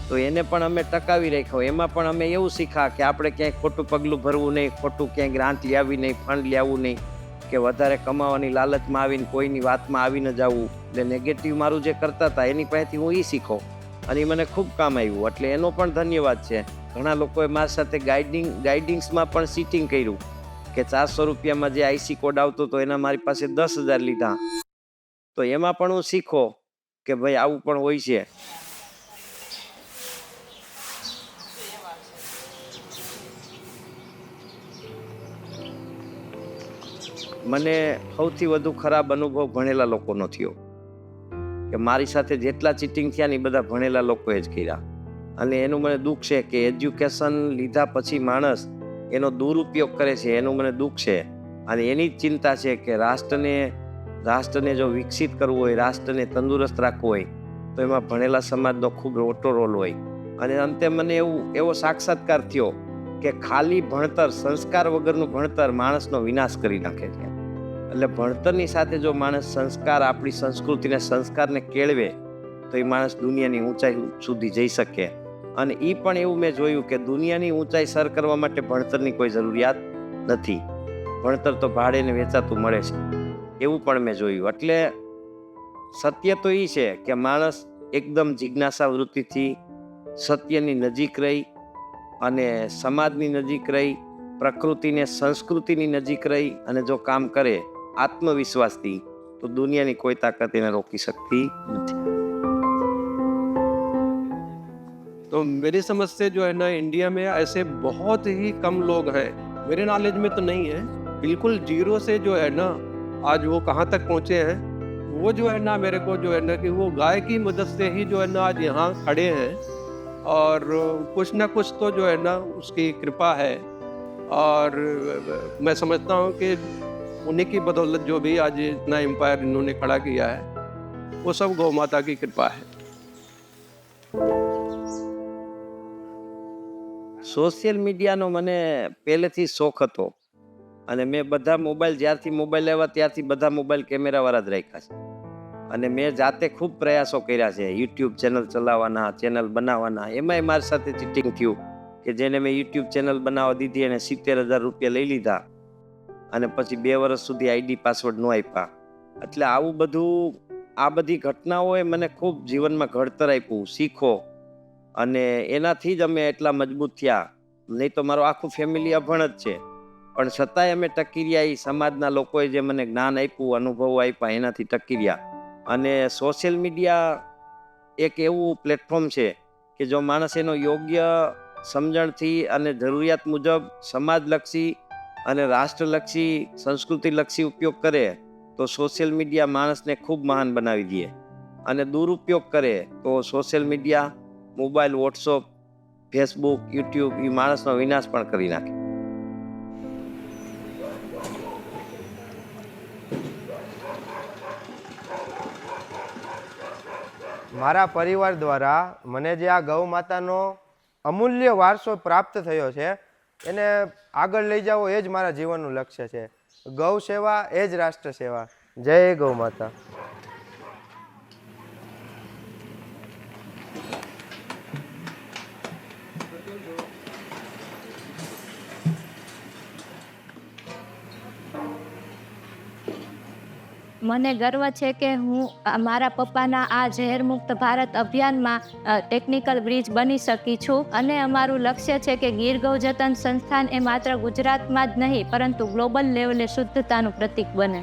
તો એને પણ અમે ટકાવી રાખ્યો. એમાં પણ અમે એવું શીખા કે આપણે ક્યાંય ખોટું પગલું ભરવું નહીં, ખોટું ક્યાંય ગ્રાન્ટ લાવવી નહીં, ફંડ લાવવું નહીં, કે વધારે કમાવાની લાલચમાં આવીને કોઈની વાતમાં આવી ન જવું. એટલે નેગેટિવ મારું જે કરતા હતા એની પાસેથી હું એ શીખો અને એ મને ખૂબ કામ આવ્યું. એટલે એનો પણ ધન્યવાદ છે. ઘણા લોકોએ મારી સાથે ગાઈડિંગ્સમાં પણ સીટિંગ કર્યું કે 400 રૂપિયામાં જે આઈસી કોડ આવતો હતો એના મારી પાસે 10,000 લીધા. તો એમાં પણ હું શીખો કે ભાઈ આવું પણ હોય છે. મને સૌથી વધુ ખરાબ અનુભવ ભણેલા લોકોનો થયો કે મારી સાથે જેટલા ચીટિંગ થયા ને એ બધા ભણેલા લોકોએ જ કર્યા. અને એનું મને દુઃખ છે કે એજ્યુકેશન લીધા પછી માણસ એનો દુરુપયોગ કરે છે, એનું મને દુઃખ છે. અને એની જ ચિંતા છે કે રાષ્ટ્રને જો વિકસિત કરવું હોય, રાષ્ટ્રને તંદુરસ્ત રાખવું હોય તો એમાં ભણેલા સમાજનો ખૂબ મોટો રોલ હોય. અને અંતે મને એવો સાક્ષાત્કાર થયો કે ખાલી ભણતર, સંસ્કાર વગરનું ભણતર માણસનો વિનાશ કરી નાખે છે. એટલે ભણતરની સાથે જો માણસ સંસ્કાર, આપણી સંસ્કૃતિને, સંસ્કારને કેળવે તો એ માણસ દુનિયાની ઊંચાઈ સુધી જઈ શકે. અને એ પણ એવું મેં જોયું કે દુનિયાની ઊંચાઈ સર કરવા માટે ભણતરની કોઈ જરૂરિયાત નથી. ભણતર તો ભાડેને વેચાતું મળે છે, એવું પણ મેં જોયું. એટલે સત્ય તો એ છે કે માણસ એકદમ જિજ્ઞાસા વૃત્તિથી સત્યની નજીક રહી અને સમાજની નજીક રહી, પ્રકૃતિને, સંસ્કૃતિની નજીક રહી અને જો કામ કરે આત્મવિશ્વાસથી, તો દુનિયાની કોઈ તાકાત એને રોકી सकती નથી. तो मेरी समझ से जो है ना, इंडिया में ऐसे बहुत ही कम लोग हैं, मेरे नॉलेज में तो नहीं है, बिल्कुल जीरो से जो है ना आज वो कहाँ तक पहुँचे हैं वो जो है ना मेरे को जो है ना कि वो गाय की मदद से ही जो है ना आज यहाँ खड़े हैं और कुछ ना कुछ तो जो है ना उसकी कृपा है और मैं समझता हूँ कि उन्हीं की बदौलत जो भी आज इतना एम्पायर इन्होंने खड़ा किया है वो सब गौ माता की कृपा है। સોશિયલ મીડિયાનો મને પહેલેથી શોખ હતો અને મેં બધા મોબાઈલ જ્યારથી મોબાઈલ આવ્યા ત્યારથી બધા મોબાઈલ કેમેરાવાળા જ રાખ્યા છે અને મેં જાતે ખૂબ પ્રયાસો કર્યા છે યુટ્યુબ ચેનલ ચલાવવાના, ચેનલ બનાવવાના. એમાંય મારી સાથે ચીટિંગ થયું કે જેને મેં યુટ્યુબ ચેનલ બનાવવા દીધી એને 70,000 રૂપિયા લઈ લીધા અને પછી 2 વર્ષ સુધી આઈડી પાસવર્ડ ન આપ્યા. એટલે આવું બધું, આ બધી ઘટનાઓએ મને ખૂબ જીવનમાં ઘડતર આપ્યું, શીખો, અને એનાથી જ અમે એટલા મજબૂત થયા. નહીં તો મારું આખું ફેમિલી અભણ જ છે, પણ છતાંય અમે ટકી રહ્યા. એ સમાજના લોકોએ જે મને જ્ઞાન આપ્યું, અનુભવો આપ્યા, એનાથી ટકી રહ્યા. અને સોશિયલ મીડિયા એક એવું પ્લેટફોર્મ છે કે જો માણસ એનો યોગ્ય સમજણથી અને જરૂરિયાત મુજબ સમાજલક્ષી અને રાષ્ટ્રલક્ષી, સંસ્કૃતિલક્ષી ઉપયોગ કરે તો સોશિયલ મીડિયા માણસને ખૂબ મહાન બનાવી દે. અને દુરુપયોગ કરે તો social media, mobile, WhatsApp, Facebook, YouTube એ માણસનો વિનાશ પણ કરી નાખે. મારા પરિવાર દ્વારા મને જે આ ગૌ માતાનો અમૂલ્ય વારસો પ્રાપ્ત થયો છે એને આગળ લઈ જાવો એ જ મારા જીવનનું લક્ષ્ય છે. ગૌ સેવા એ જ રાષ્ટ્ર સેવા. જય ગૌ માતા. મને ગર્વ છે કે હું મારા પપ્પાના આ ઝેરમુક્ત ભારત અભિયાનમાં ટેકનિકલ બ્રિજ બની શકી છું. અને અમારું લક્ષ્ય છે કે ગીર ગૌ જતન સંસ્થાન એ માત્ર ગુજરાતમાં જ નહીં પરંતુ ગ્લોબલ લેવલે શુદ્ધતાનું પ્રતીક બને.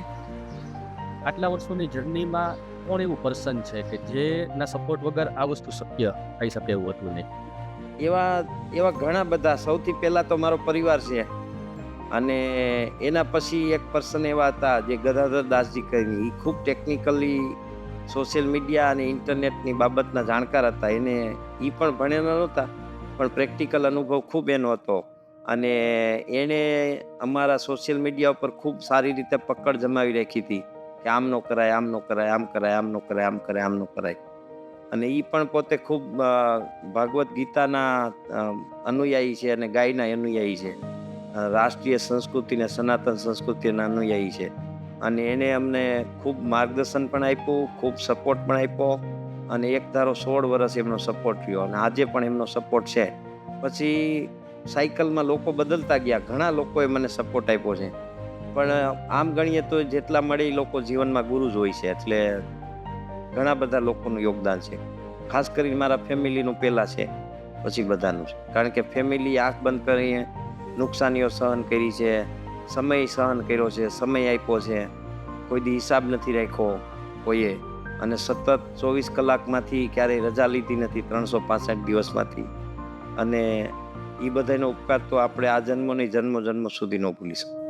આટલા વર્ષોની જર્નીમાં કોણ એવું પર્સન છે કે જેના સપોર્ટ વગર આ વસ્તુ શક્ય થઈ શકે એવું હતું નહીં? એવા ઘણા બધા. સૌથી પહેલાં તો મારો પરિવાર છે, અને એના પછી એક પર્સન એવા હતા જે ગદાધર દાસજી કરીને, એ ખૂબ ટેકનિકલી સોશિયલ મીડિયા અને ઇન્ટરનેટની બાબતના જાણકાર હતા. એને એ પણ ભણેલા નહોતા, પણ પ્રેક્ટિકલ અનુભવ ખૂબ એનો હતો. અને એણે અમારા સોશિયલ મીડિયા ઉપર ખૂબ સારી રીતે પકડ જમાવી રાખી હતી કે આમ ન કરાય, આમ ન કરાય, આમ કરાય, આમ ન કરાય, આમ કરાય, આમ ન કરાય. અને એ પણ પોતે ખૂબ ભાગવત ગીતાના અનુયાયી છે અને ગાયના અનુયાયી છે. રાષ્ટ્રીય સંસ્કૃતિ ને સનાતન સંસ્કૃતિના અનુયાયી છે. અને એને અમને ખૂબ માર્ગદર્શન પણ આપ્યું, ખૂબ સપોર્ટ પણ આપ્યો. અને એક ધારો 16 વર્ષ એમનો સપોર્ટ રહ્યો અને આજે પણ એમનો સપોર્ટ છે. પછી સાયકલમાં લોકો બદલતા ગયા, ઘણા લોકોએ મને સપોર્ટ આપ્યો છે. પણ આમ ગણીએ તો જેટલા મળે એ લોકો જીવનમાં ગુરુ જ હોય છે. એટલે ઘણા બધા લોકોનું યોગદાન છે. ખાસ કરીને મારા ફેમિલીનું પહેલાં છે, પછી બધાનું છે. કારણ કે ફેમિલી આંખ બંધ કરીને નુકસાનીઓ સહન કરી છે, સમય સહન કર્યો છે, સમય આપ્યો છે, કોઈ દી હિસાબ નથી રાખ્યો કોઈએ, અને સતત 24 કલાકમાંથી ક્યારેય રજા લીધી નથી, 365 દિવસમાંથી. અને એ બધાનો ઉપકાર તો આપણે આ જન્મ નહીં, જન્મો સુધી ન ભૂલી શકીએ.